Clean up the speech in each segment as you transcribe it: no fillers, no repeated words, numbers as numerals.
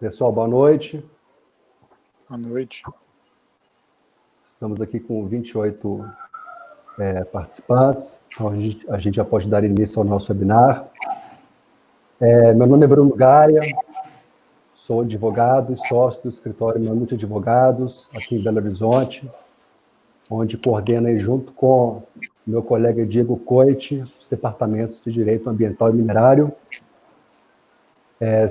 Pessoal, boa noite. Boa noite. Estamos aqui com 28 participantes. Então, a gente já pode dar início ao nosso webinar. Meu nome é Bruno Gaia, sou advogado e sócio do escritório Mamute Advogados, aqui em Belo Horizonte, onde coordeno aí, junto com meu colega Diego Coit, os departamentos de Direito Ambiental e Minerário.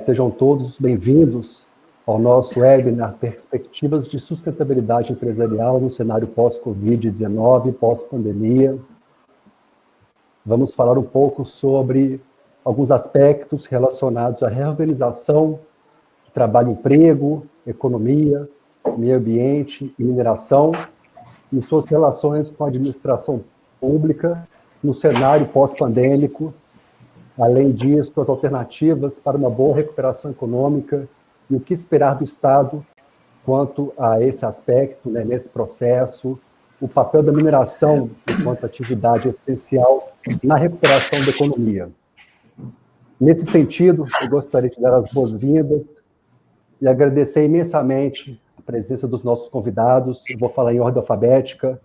Sejam todos bem-vindos ao nosso webinar Perspectivas de Sustentabilidade Empresarial no cenário pós-Covid-19, pós-pandemia. Vamos falar um pouco sobre alguns aspectos relacionados à reorganização do trabalho e emprego, economia, meio ambiente e mineração e suas relações com a administração pública no cenário pós-pandêmico. Além disso, as alternativas para uma boa recuperação econômica e o que esperar do Estado quanto a esse aspecto, né, nesse processo, o papel da mineração enquanto atividade essencial na recuperação da economia. Nesse sentido, eu gostaria de dar as boas-vindas e agradecer imensamente a presença dos nossos convidados. Eu vou falar em ordem alfabética.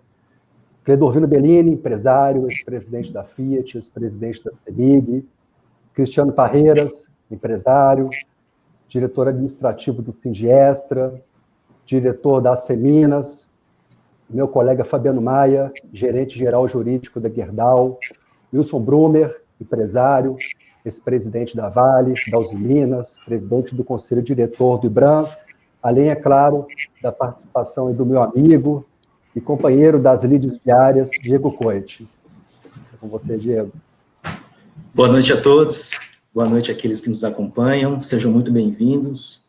Cledorvino Bellini, empresário, ex-presidente da Fiat, ex-presidente da CEMIG. Cristiano Parreiras, empresário, diretor administrativo do Sindiestra, diretor da Seminas, meu colega Fabiano Maia, gerente geral jurídico da Gerdau, Wilson Brumer, empresário, ex-presidente da Vale, da Uzi Minas, presidente do conselho diretor do IBRAM, além, é claro, da participação do meu amigo e companheiro das lides diárias, Diego Coit. É com você, Diego. Boa noite a todos, boa noite àqueles que nos acompanham, sejam muito bem-vindos.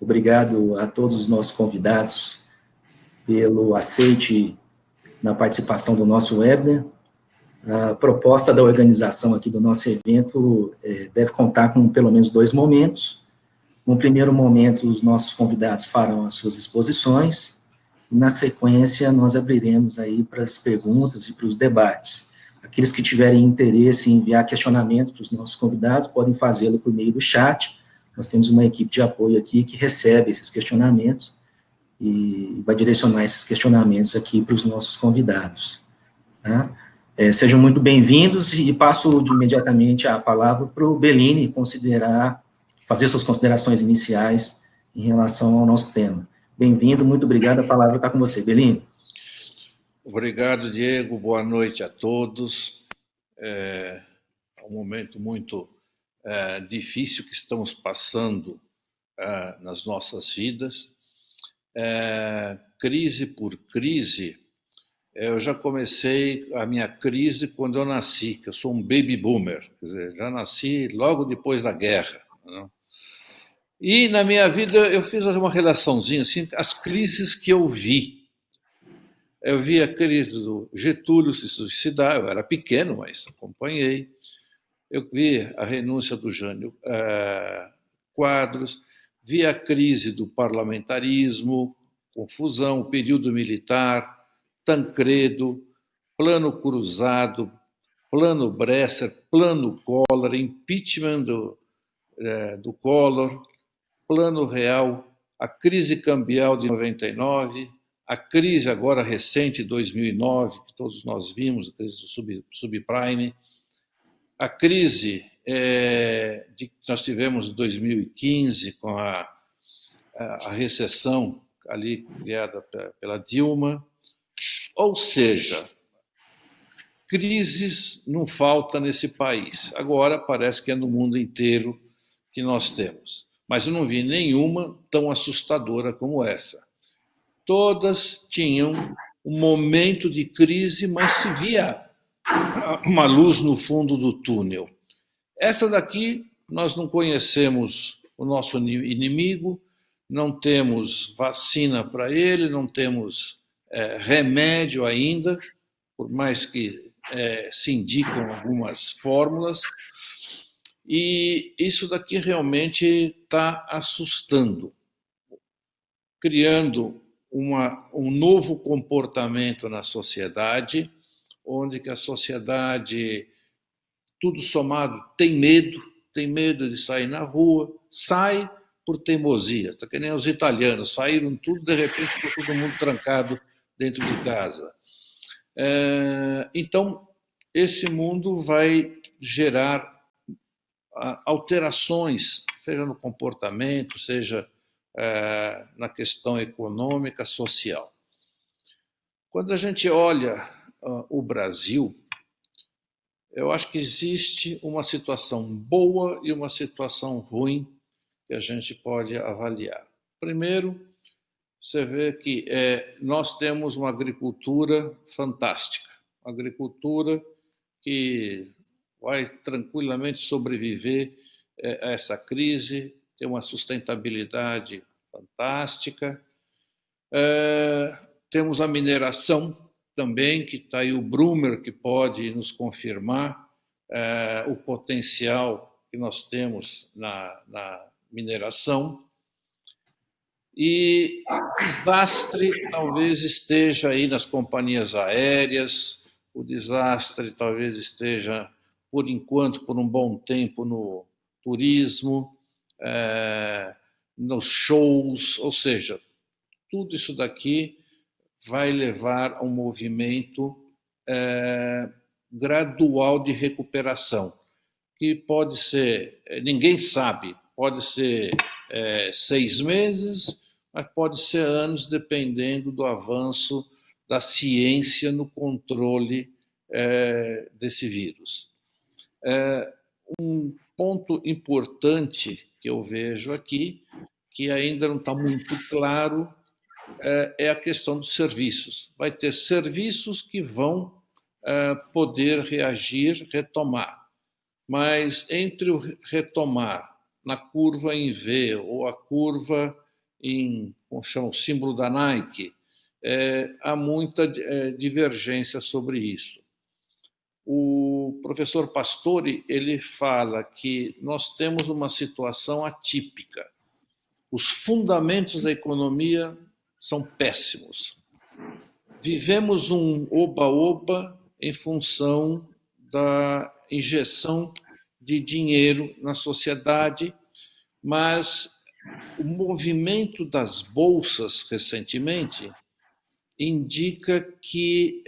Obrigado a todos os nossos convidados pelo aceite na participação do nosso webinar. A proposta da organização aqui do nosso evento deve contar com pelo menos 2 momentos. No primeiro momento, os nossos convidados farão as suas exposições, e na sequência nós abriremos aí para as perguntas e para os debates. Aqueles que tiverem interesse em enviar questionamentos para os nossos convidados podem fazê-lo por meio do chat. Nós temos uma equipe de apoio aqui que recebe esses questionamentos e vai direcionar esses questionamentos aqui para os nossos convidados. Tá? Sejam muito bem-vindos e passo imediatamente a palavra para o Bellini fazer suas considerações iniciais em relação ao nosso tema. Bem-vindo, muito obrigado, a palavra está com você, Bellini. Obrigado, Diego. Boa noite a todos. É um momento muito difícil que estamos passando nas nossas vidas. Crise por crise, eu já comecei a minha crise quando eu nasci, que eu sou um baby boomer, quer dizer, já nasci logo depois da guerra, né? E na minha vida eu fiz uma relaçãozinha assim, as crises que eu vi. Eu vi a crise do Getúlio se suicidar, eu era pequeno, mas acompanhei. Eu vi a renúncia do Jânio Quadros, vi a crise do parlamentarismo, confusão, período militar, Tancredo, plano cruzado, plano Bresser, plano Collor, impeachment do Collor, plano real, a crise cambial de 99, a crise agora recente, 2009, que todos nós vimos, a crise do subprime, a crise que nós tivemos em 2015 com a recessão ali criada pela Dilma. Ou seja, crises não falta nesse país. Agora parece que é no mundo inteiro que nós temos. Mas eu não vi nenhuma tão assustadora como essa. Todas tinham um momento de crise, mas se via uma luz no fundo do túnel. Essa daqui, nós não conhecemos o nosso inimigo, não temos vacina para ele, não temos remédio ainda, por mais que se indicam algumas fórmulas, e isso daqui realmente está assustando, criando um novo comportamento na sociedade, onde que a sociedade, tudo somado, tem medo de sair na rua, sai, por teimosia. Está que nem os italianos, saíram tudo, de repente ficou todo mundo trancado dentro de casa. Então, esse mundo vai gerar alterações, seja no comportamento, seja na questão econômica, social. Quando a gente olha o Brasil, eu acho que existe uma situação boa e uma situação ruim que a gente pode avaliar. Primeiro, você vê que nós temos uma agricultura fantástica, uma agricultura que vai tranquilamente sobreviver a essa crise, tem uma sustentabilidade fantástica. Temos a mineração também, que está aí o Brumer, que pode nos confirmar o potencial que nós temos na mineração. E o desastre talvez esteja aí nas companhias aéreas, o desastre talvez esteja, por enquanto, por um bom tempo, no turismo, nos shows, ou seja, tudo isso daqui vai levar a um movimento gradual de recuperação, que pode ser, ninguém sabe, pode ser 6 meses, mas pode ser anos, dependendo do avanço da ciência no controle desse vírus. Um ponto importante que eu vejo aqui, que ainda não está muito claro, é a questão dos serviços. Vai ter serviços que vão poder reagir, retomar, mas entre o retomar na curva em V ou a curva em, como chama, o símbolo da Nike, há muita divergência sobre isso. O professor Pastore, ele fala que nós temos uma situação atípica. Os fundamentos da economia são péssimos. Vivemos um oba-oba em função da injeção de dinheiro na sociedade, mas o movimento das bolsas recentemente indica que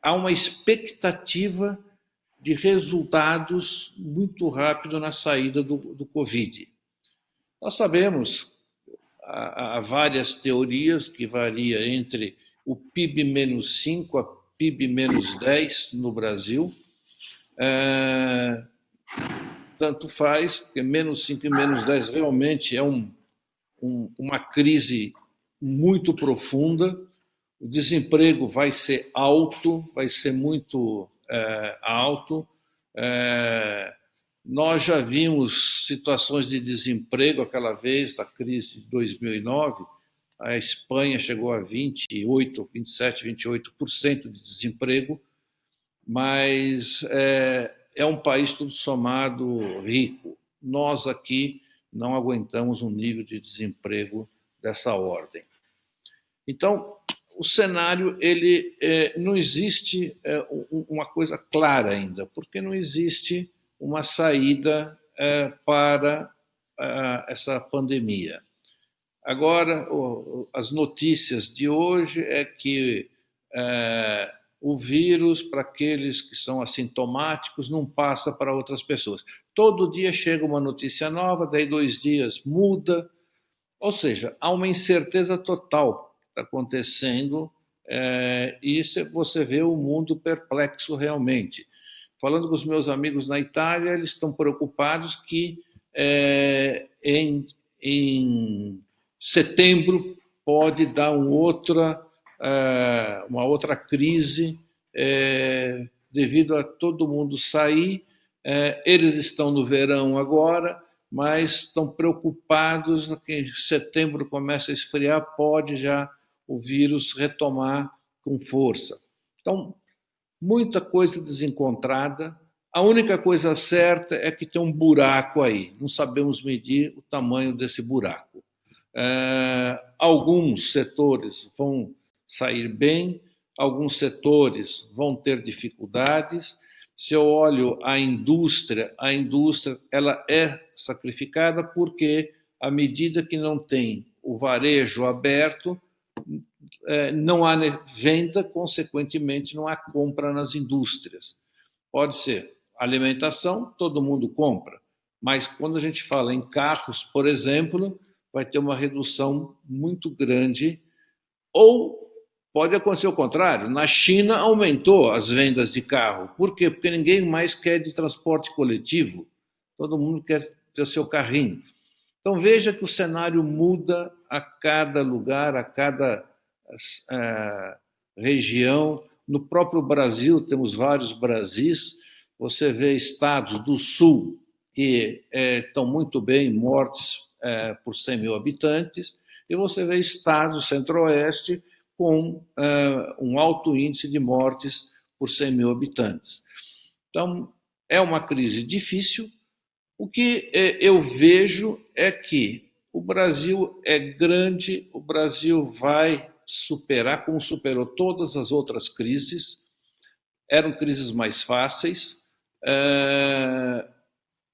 há uma expectativa de resultados muito rápido na saída do Covid. Nós sabemos, há várias teorias que variam entre o PIB menos 5 a PIB menos 10 no Brasil. Tanto faz, porque menos 5 e menos 10 realmente é uma crise muito profunda. O desemprego vai ser alto, vai ser muito alto. Nós já vimos situações de desemprego aquela vez, da crise de 2009, a Espanha chegou a 28%, 27%, 28% de desemprego, mas é um país tudo somado rico. Nós aqui não aguentamos um nível de desemprego dessa ordem. Então, o cenário, ele não existe uma coisa clara ainda, porque não existe uma saída para essa pandemia. Agora, as notícias de hoje é que o vírus, para aqueles que são assintomáticos, não passa para outras pessoas. Todo dia chega uma notícia nova, daí 2 dias muda, ou seja, há uma incerteza total que está acontecendo e você vê o mundo perplexo realmente. Falando com os meus amigos na Itália, eles estão preocupados que em setembro pode dar uma outra crise devido a todo mundo sair. Eles estão no verão agora, mas estão preocupados que em setembro começa a esfriar, pode já o vírus retomar com força. Então, muita coisa desencontrada. A única coisa certa é que tem um buraco aí. Não sabemos medir o tamanho desse buraco. Alguns setores vão sair bem, alguns setores vão ter dificuldades. Se eu olho a indústria ela é sacrificada porque, à medida que não tem o varejo aberto, não há venda, consequentemente, não há compra nas indústrias. Pode ser alimentação, todo mundo compra, mas quando a gente fala em carros, por exemplo, vai ter uma redução muito grande, ou pode acontecer o contrário. Na China aumentou as vendas de carro. Por quê? Porque ninguém mais quer de transporte coletivo. Todo mundo quer ter o seu carrinho. Então veja que o cenário muda a cada lugar, a cada região. No próprio Brasil, temos vários Brasis. Você vê estados do sul que estão muito bem, mortes por 100 mil habitantes, e você vê estados do centro-oeste com um alto índice de mortes por 100 mil habitantes. Então, é uma crise difícil. O que eu vejo é que o Brasil é grande, o Brasil vai superar, como superou todas as outras crises. Eram crises mais fáceis.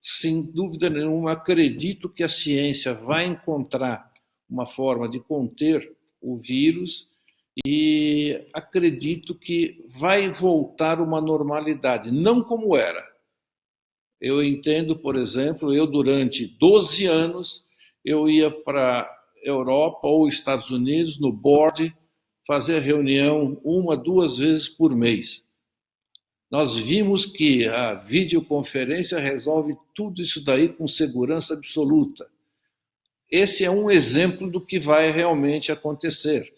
Sem dúvida nenhuma, acredito que a ciência vai encontrar uma forma de conter o vírus e acredito que vai voltar uma normalidade, não como era. Eu entendo, por exemplo, eu durante 12 anos, eu ia para a Europa ou Estados Unidos, no board, fazer reunião 1, 2 vezes por mês. Nós vimos que a videoconferência resolve tudo isso daí com segurança absoluta. Esse é um exemplo do que vai realmente acontecer.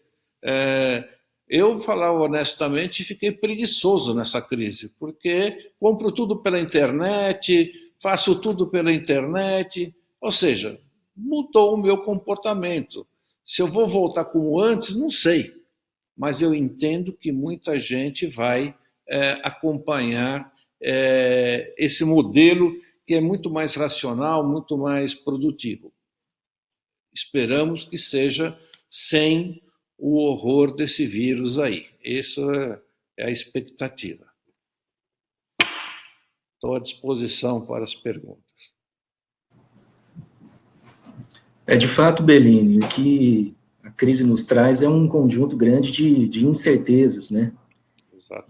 Eu, falar honestamente, fiquei preguiçoso nessa crise, porque compro tudo pela internet, faço tudo pela internet, ou seja, mudou o meu comportamento. Se eu vou voltar como antes, não sei, mas eu entendo que muita gente vai acompanhar esse modelo que é muito mais racional, muito mais produtivo. Esperamos que seja sem o horror desse vírus aí. Essa é a expectativa. Estou à disposição para as perguntas. De fato, Bellini, o que a crise nos traz é um conjunto grande de incertezas, né?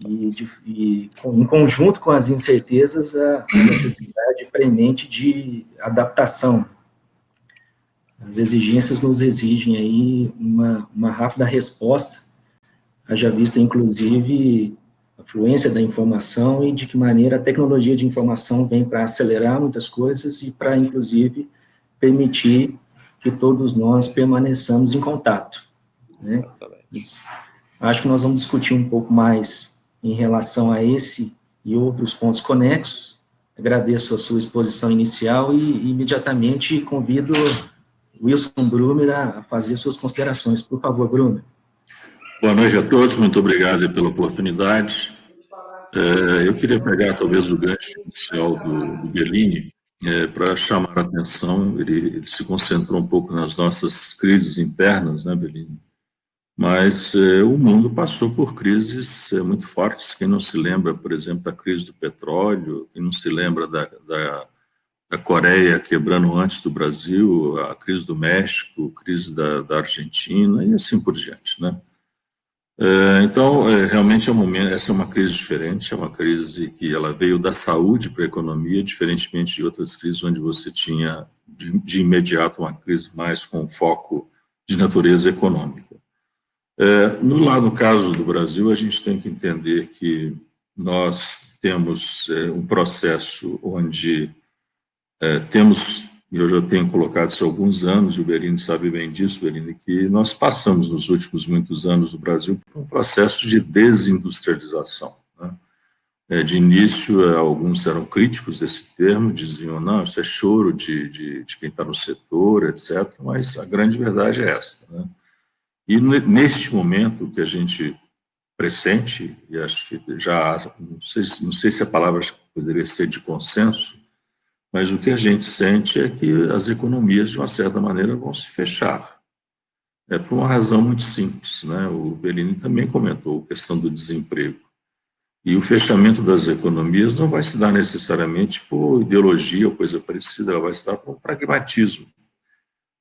E em conjunto com as incertezas, a necessidade premente de adaptação. As exigências nos exigem aí uma rápida resposta, haja vista, inclusive, a fluência da informação e de que maneira a tecnologia de informação vem para acelerar muitas coisas e para, inclusive, permitir que todos nós permaneçamos em contato, né? Acho que nós vamos discutir um pouco mais em relação a esse e outros pontos conexos. Agradeço a sua exposição inicial e imediatamente convido Wilson Brumer a fazer suas considerações. Por favor, Brumer. Boa noite a todos, muito obrigado pela oportunidade. Eu queria pegar talvez o gancho inicial do Bellini para chamar a atenção. Ele se concentrou um pouco nas nossas crises internas, né, Bellini? Mas o mundo passou por crises muito fortes. Quem não se lembra, por exemplo, da crise do petróleo, quem não se lembra da Coreia quebrando antes do Brasil, a crise do México, a crise da Argentina e assim por diante, né? Então, realmente essa é uma crise diferente, é uma crise que ela veio da saúde para a economia, diferentemente de outras crises onde você tinha de imediato uma crise mais com foco de natureza econômica. No caso do Brasil, a gente tem que entender que nós temos um processo onde temos, eu já tenho colocado isso há alguns anos, e o Bellini sabe bem disso, Bellini, que nós passamos nos últimos muitos anos do Brasil por um processo de desindustrialização, né? De início, alguns eram críticos desse termo, diziam, não, isso é choro de quem está no setor, etc., mas a grande verdade é essa, né? E neste momento que a gente pressente, e acho que já, não sei se a palavra poderia ser de consenso, mas o que a gente sente é que as economias, de uma certa maneira, vão se fechar. Por uma razão muito simples, né? O Bellini também comentou a questão do desemprego. E o fechamento das economias não vai se dar necessariamente por ideologia ou coisa parecida, ela vai se dar por pragmatismo.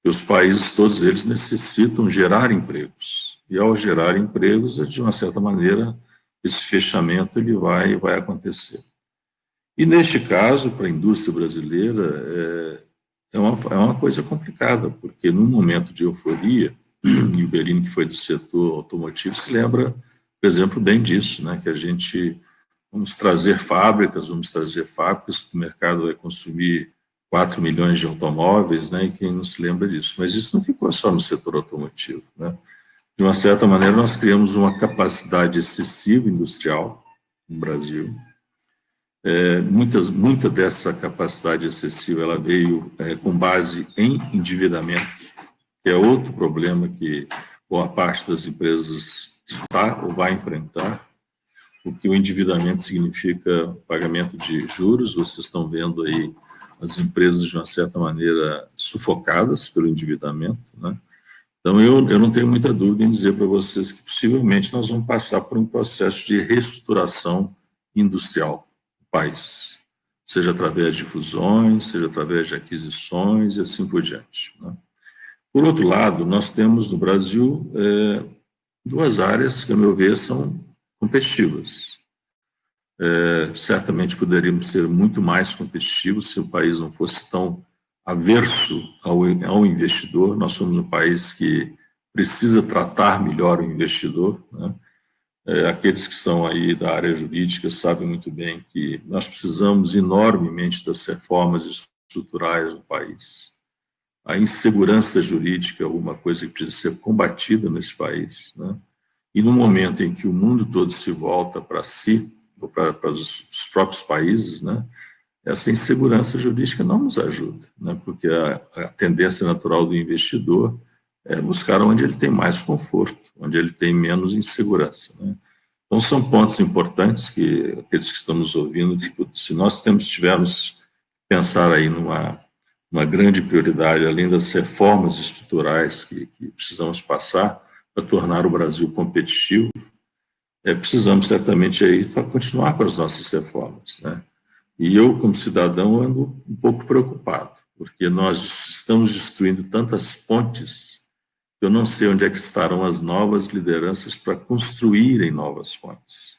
E os países, todos eles, necessitam gerar empregos. E ao gerar empregos, de uma certa maneira, esse fechamento ele vai acontecer. E neste caso, para a indústria brasileira, é uma coisa complicada, porque num momento de euforia, e o Bellini, que foi do setor automotivo, se lembra, por exemplo, bem disso, né, que a gente vamos trazer fábricas, que o mercado vai consumir 4 milhões de automóveis, né, e quem não se lembra disso. Mas isso não ficou só no setor automotivo, né? De uma certa maneira, nós criamos uma capacidade excessiva industrial no Brasil. Muita dessa capacidade excessiva ela veio com base em endividamento, que é outro problema que boa parte das empresas está ou vai enfrentar, porque o endividamento significa pagamento de juros. Vocês estão vendo aí as empresas, de uma certa maneira, sufocadas pelo endividamento, né? Então, eu não tenho muita dúvida em dizer para vocês que possivelmente nós vamos passar por um processo de reestruturação industrial do país, seja através de fusões, seja através de aquisições e assim por diante, né? Por outro lado, nós temos no Brasil duas áreas que, a meu ver, são competitivas. Certamente poderíamos ser muito mais competitivos se o país não fosse tão averso ao investidor. Nós somos um país que precisa tratar melhor o investidor, né? Aqueles que são aí da área jurídica sabem muito bem que nós precisamos enormemente das reformas estruturais do país. A insegurança jurídica é uma coisa que precisa ser combatida nesse país, né? E no momento em que o mundo todo se volta para si, ou para os próprios países, né, essa insegurança jurídica não nos ajuda, né, porque a tendência natural do investidor é buscar onde ele tem mais conforto, onde ele tem menos insegurança, né? Então, são pontos importantes que aqueles que estamos ouvindo, se nós tivermos pensar aí numa grande prioridade, além das reformas estruturais que precisamos passar para tornar o Brasil competitivo, precisamos certamente aí continuar com as nossas reformas, né? E eu, como cidadão, ando um pouco preocupado, porque nós estamos destruindo tantas pontes que eu não sei onde é que estarão as novas lideranças para construírem novas pontes.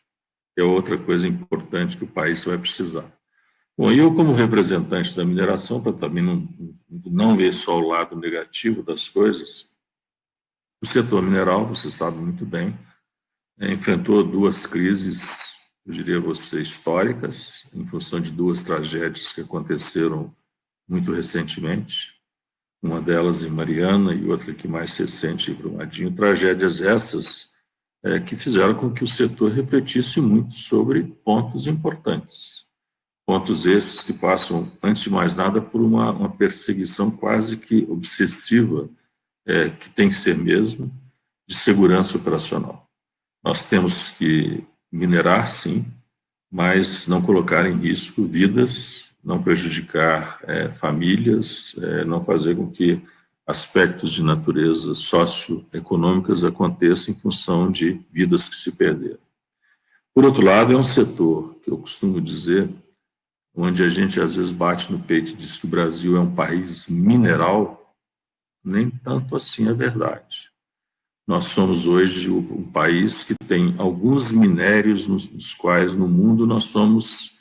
É outra coisa importante que o país vai precisar. Bom, eu, como representante da mineração, para também não ver só o lado negativo das coisas, o setor mineral, você sabe muito bem, enfrentou duas crises, eu diria a você, históricas, em função de duas tragédias que aconteceram muito recentemente, uma delas em Mariana e outra aqui mais recente em Brumadinho. Tragédias essas que fizeram com que o setor refletisse muito sobre pontos importantes. Pontos esses que passam, antes de mais nada, por uma perseguição quase que obsessiva, que tem que ser mesmo, de segurança operacional. Nós temos que minerar, sim, mas não colocar em risco vidas, não prejudicar famílias, não fazer com que aspectos de natureza socioeconômicas aconteçam em função de vidas que se perderam. Por outro lado, é um setor que eu costumo dizer, onde a gente às vezes bate no peito e diz que o Brasil é um país mineral, nem tanto assim é verdade. Nós somos hoje um país que tem alguns minérios nos quais no mundo nós somos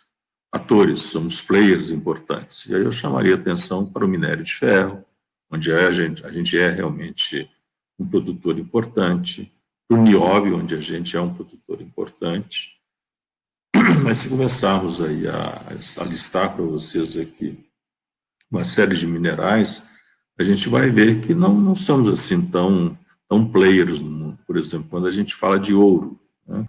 atores, somos players importantes. E aí eu chamaria atenção para o minério de ferro, onde a gente é realmente um produtor importante, para o nióbio, onde a gente é um produtor importante. Mas se começarmos aí a listar para vocês aqui uma série de minerais, a gente vai ver que não somos assim tão players no mundo. Por exemplo, quando a gente fala de ouro, né,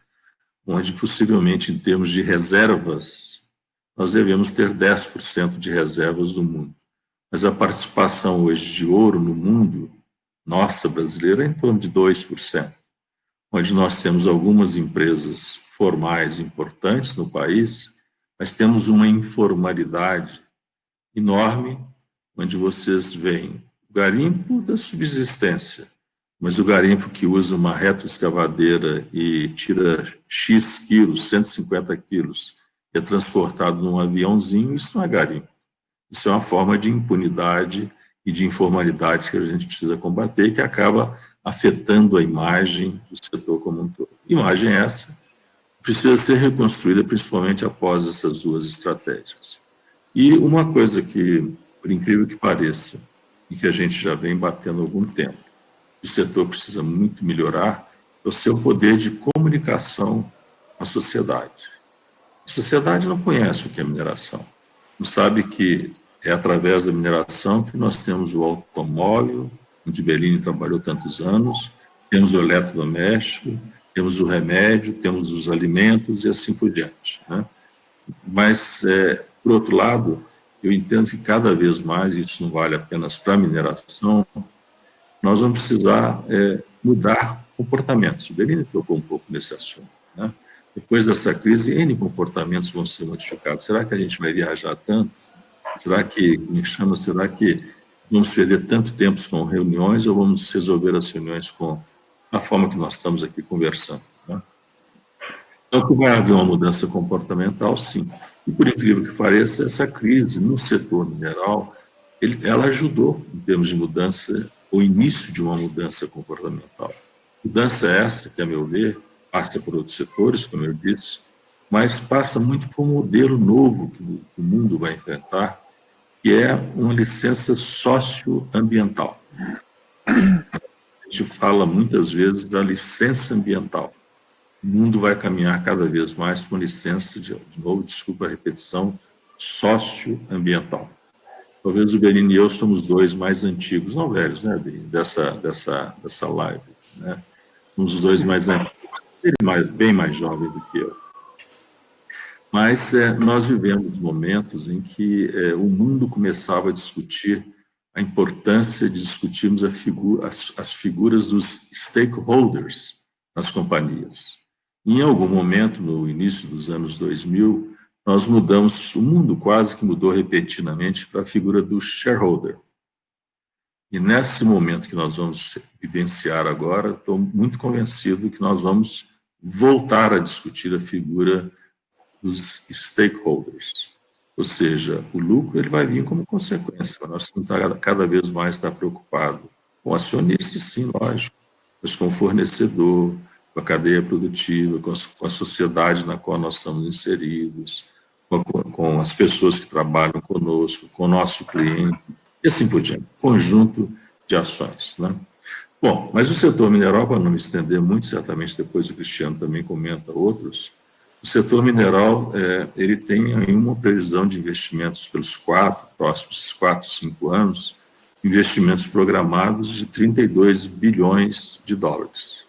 onde possivelmente em termos de reservas, nós devemos ter 10% de reservas do mundo. Mas a participação hoje de ouro no mundo, nossa, brasileira, é em torno de 2%, onde nós temos algumas empresas formais importantes no país, mas temos uma informalidade enorme, onde vocês veem o garimpo da subsistência, mas o garimpo que usa uma retroescavadeira e tira X quilos, 150 quilos, e é transportado num aviãozinho, isso não é garimpo. Isso é uma forma de impunidade e de informalidade que a gente precisa combater e que acaba afetando a imagem do setor como um todo. Imagem essa precisa ser reconstruída principalmente após essas duas estratégias. E uma coisa que, por incrível que pareça, e que a gente já vem batendo há algum tempo, o setor precisa muito melhorar, é o seu poder de comunicação com a sociedade. A sociedade não conhece o que é mineração, não sabe que é através da mineração que nós temos o automóvel, onde Bellini trabalhou tantos anos, temos o eletrodoméstico, temos o remédio, temos os alimentos e assim por diante, né? Mas, por outro lado, eu entendo que cada vez mais, isso não vale apenas para a mineração, nós vamos precisar mudar comportamentos. O Bellini tocou um pouco nesse assunto, né? Depois dessa crise, N comportamentos vão ser modificados. Será que a gente vai viajar tanto? Será que vamos perder tanto tempo com reuniões ou vamos resolver as reuniões com a forma que nós estamos aqui conversando, né? Então, que vai haver uma mudança comportamental, sim. E, por incrível que pareça, essa crise no setor mineral, ela ajudou, em termos de mudança, o início de uma mudança comportamental. Mudança essa, que, a meu ver, passa por outros setores, como eu disse, mas passa muito por um modelo novo que o mundo vai enfrentar, que é uma licença socioambiental. A gente fala muitas vezes da licença ambiental. O mundo vai caminhar cada vez mais com licença, de novo, desculpa a repetição, socioambiental. Talvez o Bellini e eu somos dois mais antigos, não velhos, né, Bellini, dessa live, né? Somos os dois mais antigos, ele bem mais jovem do que eu. Mas nós vivemos momentos em que o mundo começava a discutir a importância de discutirmos as figuras dos stakeholders nas companhias. Em algum momento, no início dos anos 2000, nós mudamos, o mundo quase que mudou repentinamente para a figura do shareholder. E nesse momento que nós vamos vivenciar agora, estou muito convencido que nós vamos voltar a discutir a figura dos stakeholders. Ou seja, o lucro ele vai vir como consequência. Nós temos que cada vez mais estar preocupado com acionistas, sim, lógico, mas com o fornecedor, com a cadeia produtiva, com a sociedade na qual nós estamos inseridos, com as pessoas que trabalham conosco, com o nosso cliente, e assim por diante. Conjunto de ações, né? Bom, mas o setor mineral, para não me estender muito, certamente depois o Cristiano também comenta outros, o setor mineral, ele tem aí uma previsão de investimentos pelos próximos 4, 5 anos, investimentos programados de 32 bilhões de dólares.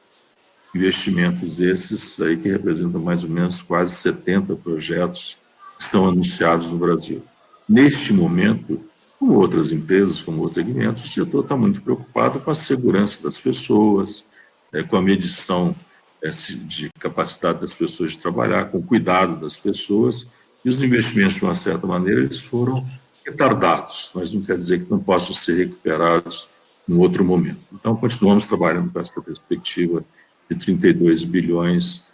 Investimentos esses aí que representam mais ou menos quase 70 projetos que estão anunciados no Brasil. Neste momento, como outras empresas, como outros segmentos, o setor está muito preocupado com a segurança das pessoas, com a medição de capacidade das pessoas de trabalhar, com o cuidado das pessoas, e os investimentos, de uma certa maneira, eles foram retardados, mas não quer dizer que não possam ser recuperados em outro momento. Então, continuamos trabalhando com essa perspectiva de 32 bilhões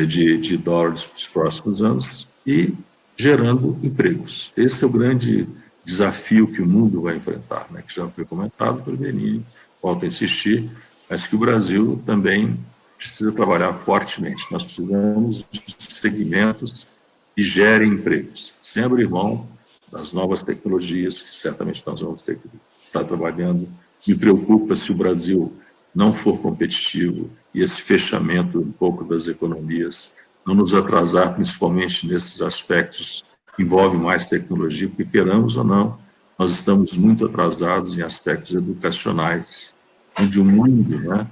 de dólares para os próximos anos e gerando empregos. Esse é o grande desafio que o mundo vai enfrentar, né, que já foi comentado pelo Bellini, volto a insistir, mas que o Brasil também precisa trabalhar fortemente. Nós precisamos de segmentos que gerem empregos, sem abrir mão das novas tecnologias, que certamente nós vamos ter que estar trabalhando. Me preocupa se o Brasil não for competitivo e esse fechamento um pouco das economias não nos atrasar, principalmente nesses aspectos que envolvem mais tecnologia, porque queramos ou não, nós estamos muito atrasados em aspectos educacionais, onde o mundo, né,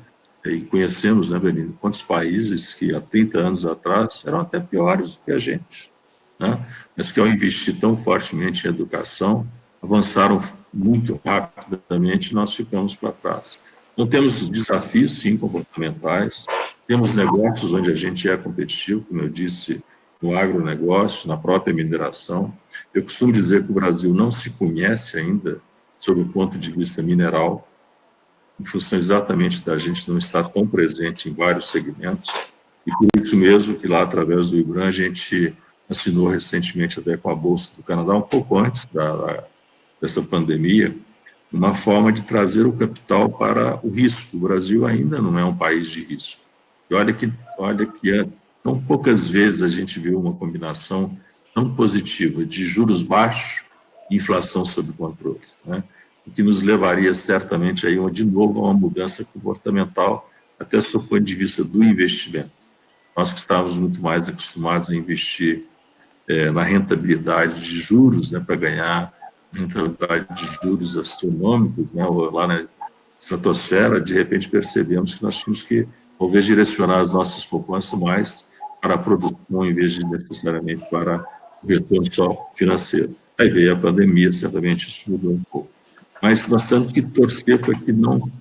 e conhecemos, né, Bellini, quantos países que há 30 anos atrás eram até piores do que a gente, né, mas que ao investir tão fortemente em educação, avançaram muito rapidamente e nós ficamos para trás. Então, temos desafios, sim, comportamentais, temos negócios onde a gente é competitivo, como eu disse, no agronegócio, na própria mineração. Eu costumo dizer que o Brasil não se conhece ainda sob o ponto de vista mineral. em função exatamente da gente não estar tão presente em vários segmentos, e por isso mesmo que lá, através do IBRAM, a gente assinou recentemente até com a Bolsa do Canadá, um pouco antes dessa pandemia, uma forma de trazer o capital para o risco. O Brasil ainda não é um país de risco. E olha que tão poucas vezes a gente viu uma combinação tão positiva de juros baixos e inflação sob controle, né? O que nos levaria certamente aí, de novo a uma mudança comportamental, até do ponto de vista do investimento. Nós que estávamos muito mais acostumados a investir na rentabilidade de juros, né, para ganhar rentabilidade de juros astronômicos, né, lá na estratosfera, de repente percebemos que nós tínhamos que, talvez, direcionar as nossas poupanças mais para a produção, em vez de necessariamente para o retorno só financeiro. Aí veio a pandemia, certamente isso mudou um pouco. Mas nós temos que torcer para que não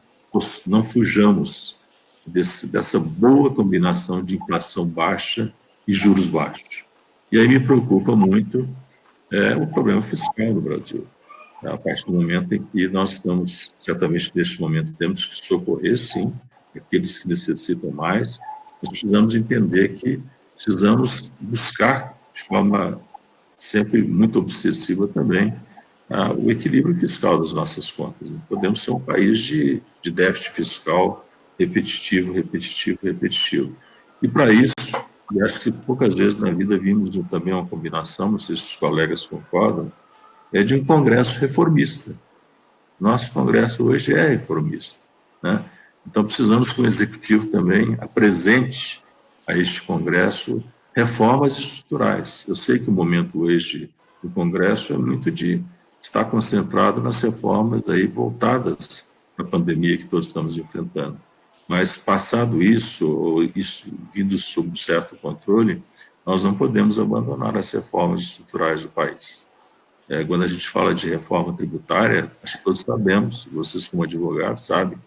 fujamos dessa boa combinação de inflação baixa e juros baixos. E aí me preocupa muito o problema fiscal do Brasil. A partir do momento em que nós estamos, certamente neste momento, temos que socorrer, sim, aqueles que necessitam mais, nós precisamos entender que precisamos buscar, de forma sempre muito obsessiva também, o equilíbrio fiscal das nossas contas. Não podemos ser um país de déficit fiscal repetitivo. E para isso, e acho que poucas vezes na vida vimos também uma combinação, não sei se os colegas concordam, de um Congresso reformista. Nosso Congresso hoje é reformista, né? Então precisamos que o Executivo também apresente a este Congresso reformas estruturais. Eu sei que o momento hoje do Congresso é muito de estar concentrado nas reformas aí voltadas para a pandemia que todos estamos enfrentando. Mas, passado isso, ou isso vindo sob um certo controle, nós não podemos abandonar as reformas estruturais do país. Quando a gente fala de reforma tributária, acho que todos sabemos, vocês como advogados sabem.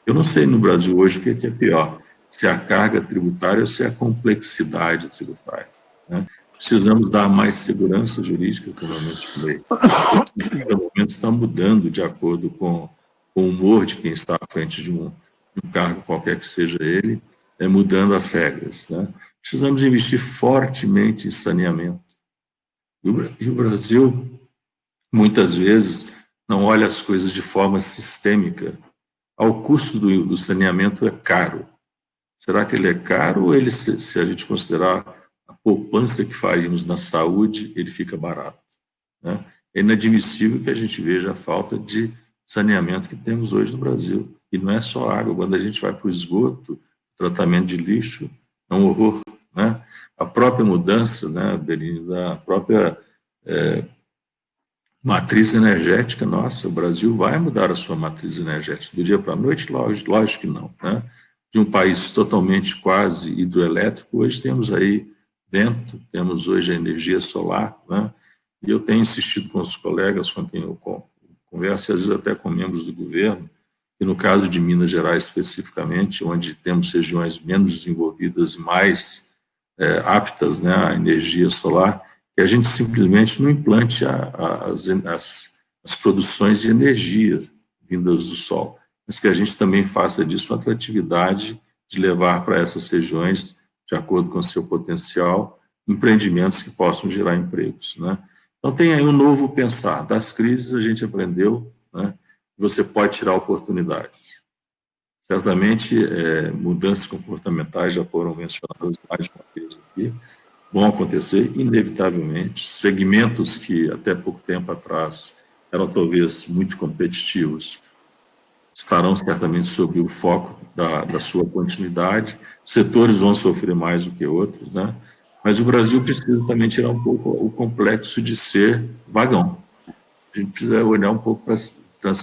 Eu não sei no Brasil hoje o que é pior, se é a carga tributária ou se é a complexidade tributária, né? Precisamos dar mais segurança jurídica, como eu falei. Cada momento está mudando de acordo com o humor de quem está à frente de um cargo, qualquer que seja ele, mudando as regras, né? Precisamos investir fortemente em saneamento. E o Brasil, muitas vezes, não olha as coisas de forma sistêmica. O custo do saneamento é caro. Será que ele é caro ou ele, se a gente considerar a poupança que faríamos na saúde, ele fica barato, né? É inadmissível que a gente veja a falta de saneamento que temos hoje no Brasil. E não é só água. Quando a gente vai para o esgoto, tratamento de lixo, é um horror, né? A própria mudança, né, da própria matriz energética, nossa, o Brasil vai mudar a sua matriz energética do dia para a noite? Lógico que não, né? De um país totalmente quase hidroelétrico, hoje temos aí vento, temos hoje a energia solar, né? E eu tenho insistido com os colegas com quem eu converso, e às vezes até com membros do governo, e no caso de Minas Gerais especificamente, onde temos regiões menos desenvolvidas e mais aptas, né, à energia solar, que a gente simplesmente não implante as produções de energia vindas do sol, mas que a gente também faça disso uma atratividade de levar para essas regiões, de acordo com o seu potencial, empreendimentos que possam gerar empregos, né? Então tem aí um novo pensar. Das crises a gente aprendeu, né, que você pode tirar oportunidades. Certamente mudanças comportamentais já foram mencionadas mais de uma vez aqui, vão acontecer inevitavelmente. Segmentos que até pouco tempo atrás eram talvez muito competitivos estarão certamente sob o foco da sua continuidade. Setores vão sofrer mais do que outros, né? Mas o Brasil precisa também tirar um pouco o complexo de ser vagão. A gente precisa olhar um pouco para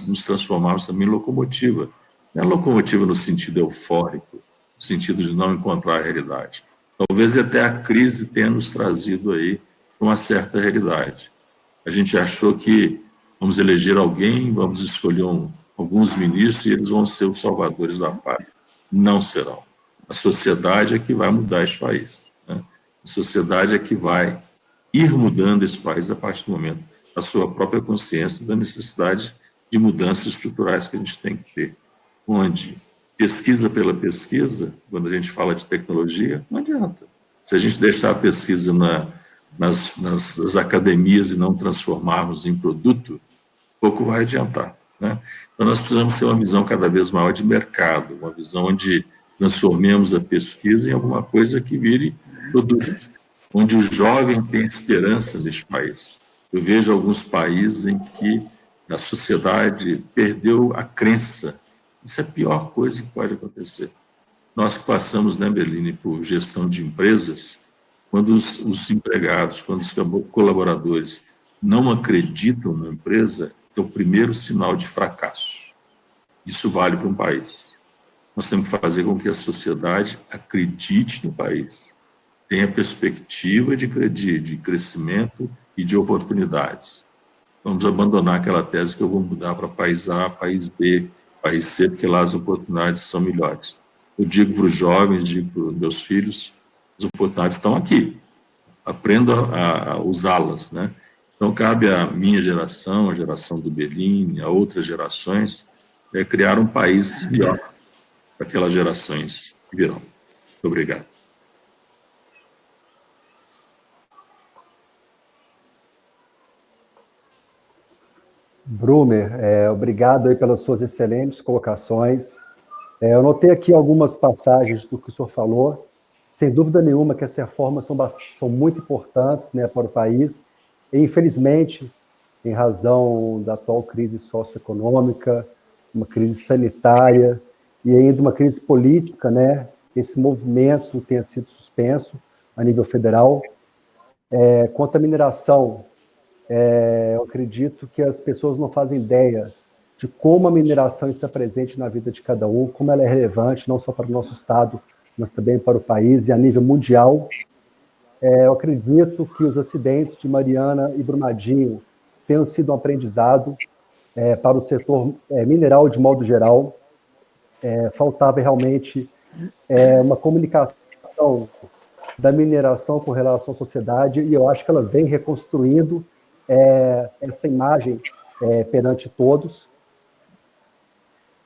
nos transformarmos também em locomotiva. Não é locomotiva no sentido eufórico, no sentido de não encontrar a realidade. Talvez até a crise tenha nos trazido aí uma certa realidade. A gente achou que vamos eleger alguém, vamos escolher alguns ministros e eles vão ser os salvadores da pátria. Não serão. A sociedade é que vai mudar esse país, né? A sociedade é que vai ir mudando esse país a partir do momento da sua própria consciência da necessidade de mudanças estruturais que a gente tem que ter. onde pesquisa pela pesquisa, quando a gente fala de tecnologia, não adianta. Se a gente deixar a pesquisa nas academias e não transformarmos em produto, pouco vai adiantar, né? Então, nós precisamos ter uma visão cada vez maior de mercado, uma visão onde transformemos a pesquisa em alguma coisa que vire produto, onde o jovem tem esperança neste país. Eu vejo alguns países em que a sociedade perdeu a crença. Isso é a pior coisa que pode acontecer. Nós que passamos, né, Berline, por gestão de empresas, quando os empregados, quando os colaboradores não acreditam na empresa, é o primeiro sinal de fracasso. Isso vale para um país. Nós temos que fazer com que a sociedade acredite no país, tenha perspectiva de crescimento e de oportunidades. Vamos abandonar aquela tese que eu vou mudar para país A, país B, país C, porque lá as oportunidades são melhores. Eu digo para os jovens, digo para os meus filhos, as oportunidades estão aqui. Aprenda a usá-las, né? Então, cabe à minha geração, a geração do Berline, a outras gerações, criar um país melhor para aquelas gerações que virão. Muito obrigado. Brumer, obrigado aí pelas suas excelentes colocações. Eu notei aqui algumas passagens do que o senhor falou. Sem dúvida nenhuma que essas reformas são muito importantes, né, para o país. E, infelizmente, em razão da atual crise socioeconômica, uma crise sanitária e ainda uma crise política, né, esse movimento tenha sido suspenso a nível federal. Quanto à mineração, eu acredito que as pessoas não fazem ideia de como a mineração está presente na vida de cada um, como ela é relevante, não só para o nosso estado, mas também para o país e a nível mundial. Eu acredito que os acidentes de Mariana e Brumadinho tenham sido um aprendizado para o setor mineral de modo geral. Faltava realmente uma comunicação da mineração com relação à sociedade, e eu acho que ela vem reconstruindo essa imagem perante todos.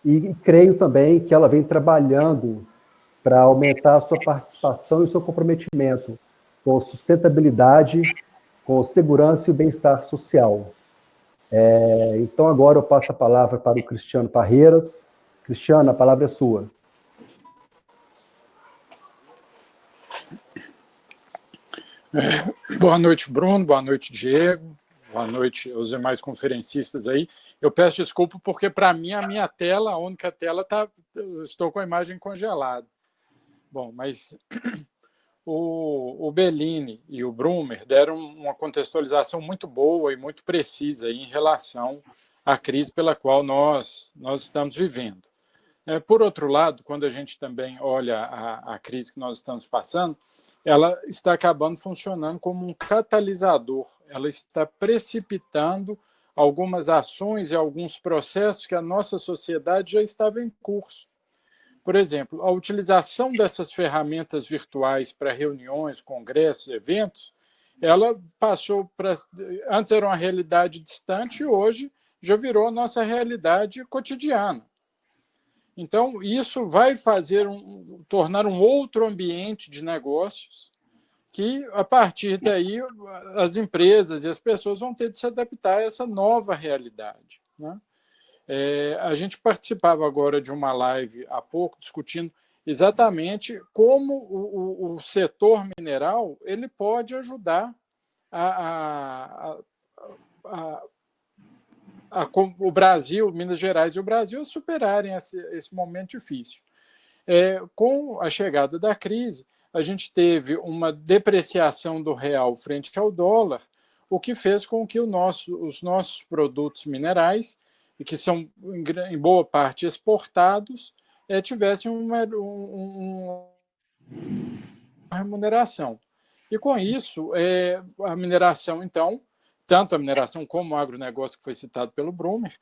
E creio também que ela vem trabalhando para aumentar a sua participação e o seu comprometimento com sustentabilidade, com segurança e o bem-estar social. Então, agora eu passo a palavra para o Cristiano Parreiras. Cristiano, a palavra é sua. Boa noite, Bruno. Boa noite, Diego. Boa noite aos demais conferencistas aí. Eu peço desculpa porque, para mim, a minha tela, a única tela, eu estou com a imagem congelada. Bom, mas o Berline e o Brumer deram uma contextualização muito boa e muito precisa aí em relação à crise pela qual nós estamos vivendo. Por outro lado, quando a gente também olha a crise que nós estamos passando, ela está acabando funcionando como um catalisador, ela está precipitando algumas ações e alguns processos que a nossa sociedade já estava em curso. Por exemplo, a utilização dessas ferramentas virtuais para reuniões, congressos, eventos, ela passou para... Antes era uma realidade distante e hoje já virou a nossa realidade cotidiana. Então, isso vai tornar um outro ambiente de negócios que, a partir daí, as empresas e as pessoas vão ter de se adaptar a essa nova realidade, né? A gente participava agora de uma live há pouco discutindo exatamente como o setor mineral ele pode ajudar o Brasil, Minas Gerais e o Brasil a superarem esse momento difícil. Com a chegada da crise, a gente teve uma depreciação do real frente ao dólar, o que fez com que os nossos produtos minerais, que são em boa parte exportados, tivessem uma remuneração. E com isso, a mineração, então, tanto a mineração como o agronegócio, que foi citado pelo Brumer,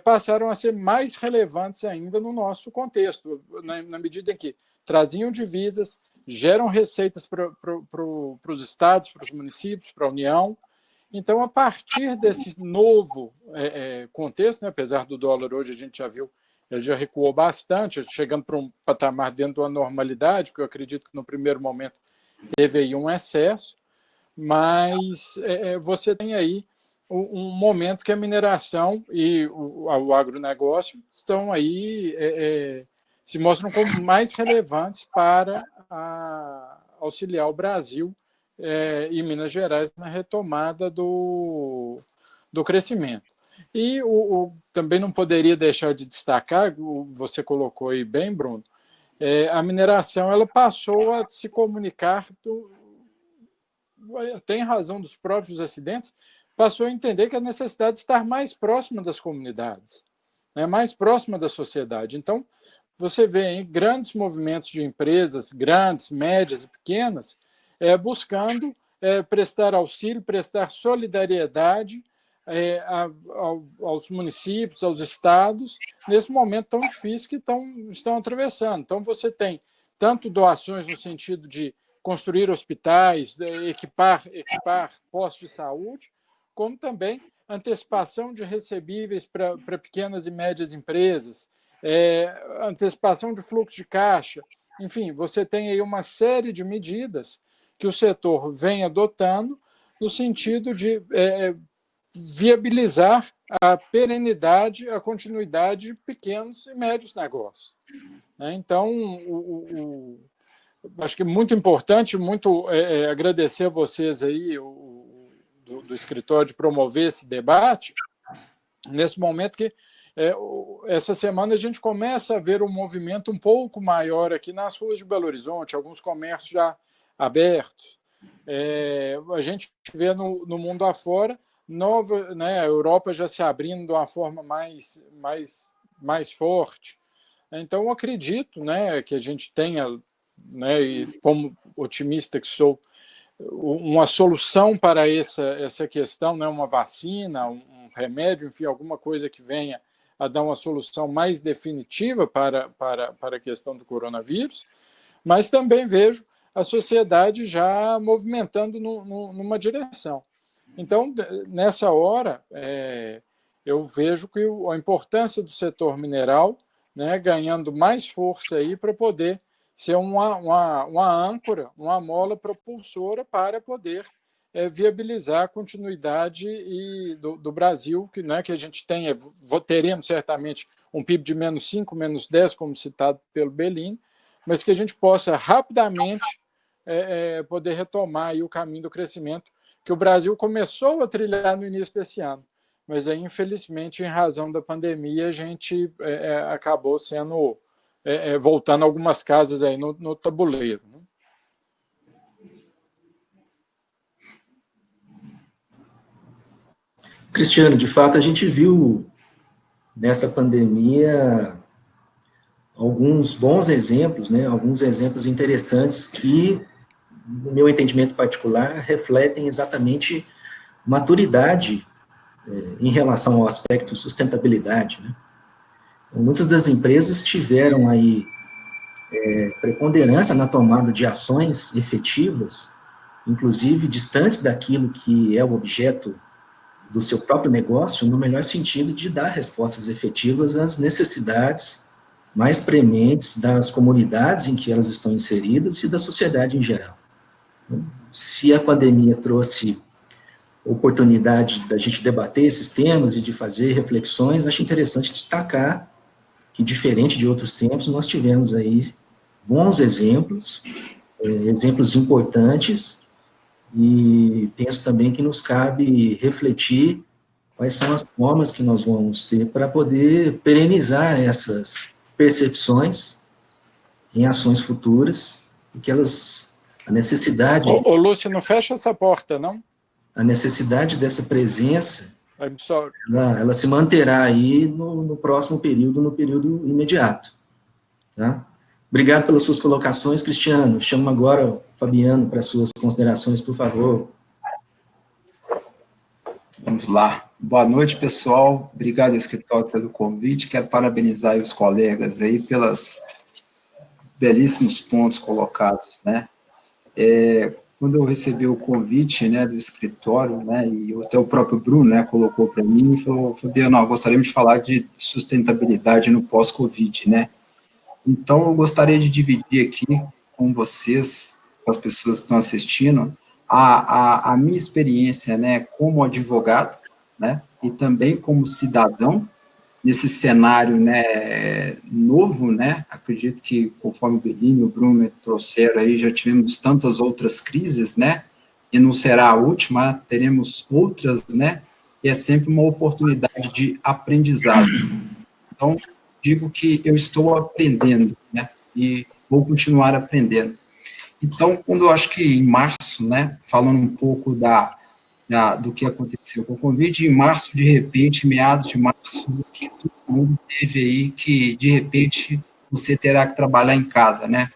passaram a ser mais relevantes ainda no nosso contexto, na medida em que traziam divisas, geram receitas para os estados, para os municípios, para a União. Então, a partir desse novo contexto, né, apesar do dólar hoje, a gente já viu ele já recuou bastante, chegando para um patamar dentro da normalidade, que eu acredito que no primeiro momento teve aí um excesso, mas você tem aí um momento que a mineração e o agronegócio estão aí, se mostram como mais relevantes para auxiliar o Brasil e Minas Gerais na retomada do crescimento. E também não poderia deixar de destacar, você colocou aí bem, Bruno, a mineração ela passou a se comunicar, tem razão dos próprios acidentes, passou a entender que a necessidade de estar mais próxima das comunidades, né, mais próxima da sociedade. Então, você vê aí grandes movimentos de empresas, grandes, médias e pequenas, buscando prestar auxílio, prestar solidariedade aos municípios, aos estados, nesse momento tão difícil que estão atravessando. Então, você tem tanto doações no sentido de construir hospitais, equipar postos de saúde, como também antecipação de recebíveis para pequenas e médias empresas, antecipação de fluxo de caixa. Enfim, você tem aí uma série de medidas que o setor vem adotando no sentido de viabilizar a perenidade, a continuidade de pequenos e médios negócios. Então, acho que é muito importante, muito agradecer a vocês aí, do escritório, de promover esse debate, nesse momento que essa semana a gente começa a ver um movimento um pouco maior aqui nas ruas de Belo Horizonte, alguns comércios já abertos. A gente vê no mundo afora, a Europa já se abrindo de uma forma mais forte. Então, eu acredito, que a gente tenha, e como otimista que sou, uma solução para essa questão, uma vacina, um remédio, enfim, alguma coisa que venha a dar uma solução mais definitiva para a questão do coronavírus, mas também vejo a sociedade já movimentando numa direção. Então, nessa hora, eu vejo que a importância do setor mineral, ganhando mais força aí para poder ser uma âncora, uma mola propulsora para poder viabilizar a continuidade do Brasil, que a gente teremos certamente um PIB de -5, -10, como citado pelo Bellini, mas que a gente possa rapidamente poder retomar aí o caminho do crescimento que o Brasil começou a trilhar no início desse ano. Mas aí, infelizmente, em razão da pandemia, a gente acabou sendo voltando algumas casas aí no tabuleiro. Cristiano, de fato, a gente viu nessa pandemia alguns bons exemplos, alguns exemplos interessantes que, no meu entendimento particular, refletem exatamente maturidade em relação ao aspecto sustentabilidade. Muitas das empresas tiveram aí preponderância na tomada de ações efetivas, inclusive distantes daquilo que é o objeto do seu próprio negócio, no melhor sentido de dar respostas efetivas às necessidades mais prementes das comunidades em que elas estão inseridas e da sociedade em geral. Se a pandemia trouxe oportunidade da gente debater esses temas e de fazer reflexões, acho interessante destacar que, diferente de outros tempos, nós tivemos aí bons exemplos, exemplos importantes, e penso também que nos cabe refletir quais são as formas que nós vamos ter para poder perenizar essas percepções em ações futuras, e que a necessidade... Lúcio, não fecha essa porta, não? A necessidade dessa presença, ela se manterá aí no próximo período, no período imediato. Tá? Obrigado pelas suas colocações, Cristiano. Chamo agora o Fabiano para suas considerações, por favor. Vamos lá. Boa noite, pessoal. Obrigado, escritório, pelo convite. Quero parabenizar os colegas aí pelos belíssimos pontos colocados, quando eu recebi o convite, né, do escritório, né, e até o próprio Bruno, né, colocou para mim e falou, Fabiano, gostaríamos de falar de sustentabilidade no pós-Covid, né. Então, eu gostaria de dividir aqui com vocês, com as pessoas que estão assistindo, a minha experiência, né, como advogado, né, e também como cidadão, nesse cenário, né, novo, né, acredito que, conforme o Bellini e o Bruno trouxeram aí, já tivemos tantas outras crises, né, e não será a última, teremos outras, né, e é sempre uma oportunidade de aprendizado. Então, digo que eu estou aprendendo, né, e vou continuar aprendendo. Então, quando eu acho que em março, né, falando um pouco do que aconteceu com o Covid, em março, de repente, meados de março, todo mundo teve aí que, de repente, você terá que trabalhar em casa, né?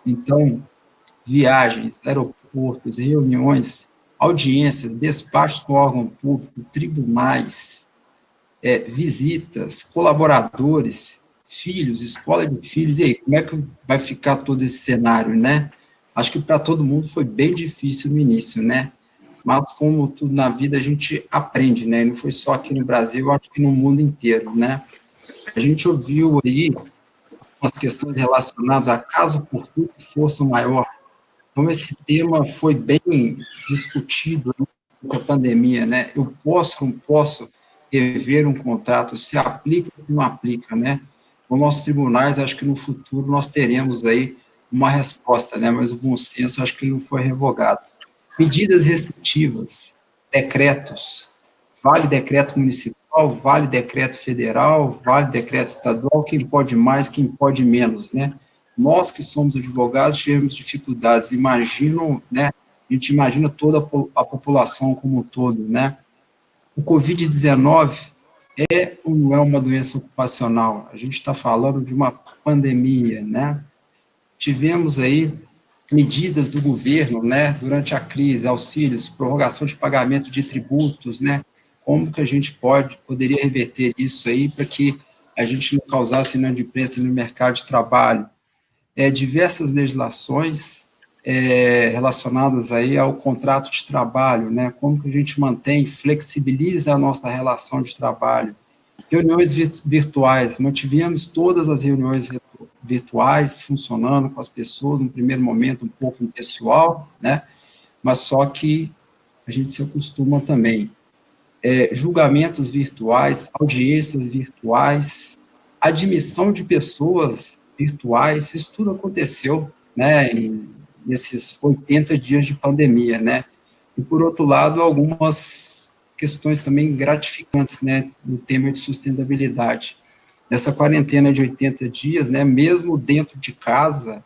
Então, viagens, aeroportos, reuniões, audiências, despachos com órgão público, tribunais, visitas, colaboradores, filhos, escola de filhos, e aí, como é que vai ficar todo esse cenário, né? Acho que para todo mundo foi bem difícil no início, né? Mas como tudo na vida, a gente aprende, né? Não foi só aqui no Brasil, acho que no mundo inteiro, né? A gente ouviu aí umas questões relacionadas a caso fortuito e força maior. Então, esse tema foi bem discutido com a pandemia, né? Eu posso, não posso rever um contrato, se aplica ou não aplica, né? Com nossos tribunais, acho que no futuro nós teremos aí uma resposta, né? Mas o bom senso, acho que não foi revogado. Medidas restritivas, decretos, vale decreto municipal, vale decreto federal, vale decreto estadual, quem pode mais, quem pode menos, né? Nós que somos advogados tivemos dificuldades, imagino, né? A gente imagina toda a população como um todo, né? O Covid-19 é ou não é uma doença ocupacional? A gente está falando de uma pandemia, né? Tivemos aí medidas do governo, né, durante a crise, auxílios, prorrogação de pagamento de tributos, né, como que a gente poderia reverter isso aí para que a gente não causasse inadimplência no mercado de trabalho. Diversas legislações relacionadas aí ao contrato de trabalho, né, como que a gente mantém, flexibiliza a nossa relação de trabalho. Reuniões virtuais, mantivemos todas as reuniões virtuais funcionando com as pessoas, no primeiro momento um pouco impessoal, né, mas só que a gente se acostuma também. Julgamentos virtuais, audiências virtuais, admissão de pessoas virtuais, isso tudo aconteceu, né, nesses 80 dias de pandemia, né, e por outro lado, algumas questões também gratificantes, né, no tema de sustentabilidade. Nessa quarentena de 80 dias, né, mesmo dentro de casa,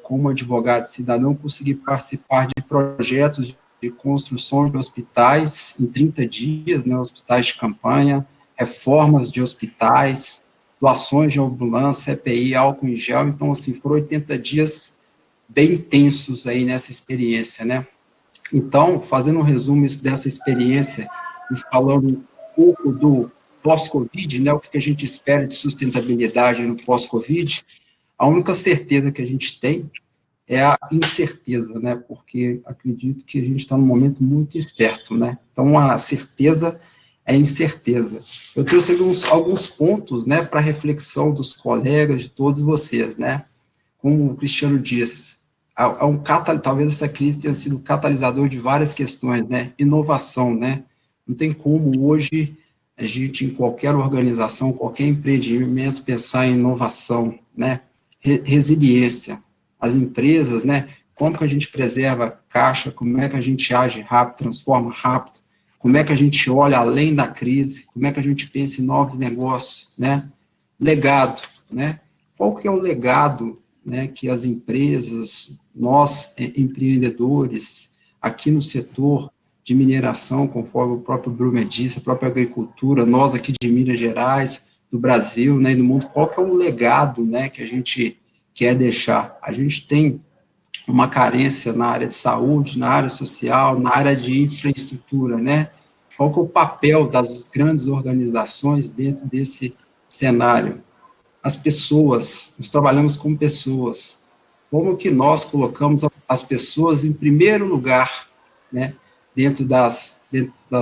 como advogado cidadão, consegui participar de projetos de construção de hospitais em 30 dias, né, hospitais de campanha, reformas de hospitais, doações de ambulância, EPI, álcool em gel. Então, assim, foram 80 dias bem intensos aí nessa experiência, né. Então, fazendo um resumo dessa experiência e falando um pouco do pós-Covid, né, o que a gente espera de sustentabilidade no pós-Covid, a única certeza que a gente tem é a incerteza, né, porque acredito que a gente está num momento muito incerto, né, então a certeza é incerteza. Eu trouxe alguns pontos, né, para reflexão dos colegas, de todos vocês, né, como o Cristiano disse, talvez essa crise tenha sido catalisador de várias questões, né? Inovação, né? Não tem como hoje a gente, em qualquer organização, qualquer empreendimento, pensar em inovação, né? Resiliência. As empresas, né? Como que a gente preserva caixa, como é que a gente age rápido, transforma rápido, como é que a gente olha além da crise, como é que a gente pensa em novos negócios, né? Legado, né? Qual que é o legado, né, que as empresas, nós, empreendedores, aqui no setor de mineração, conforme o próprio Bruno disse, a própria agricultura, nós aqui de Minas Gerais, do Brasil, né, e do mundo, qual que é o legado, né, que a gente quer deixar? A gente tem uma carência na área de saúde, na área social, na área de infraestrutura, né? Qual que é o papel das grandes organizações dentro desse cenário? As pessoas, nós trabalhamos com pessoas. como que nós colocamos as pessoas em primeiro lugar, né, dentro das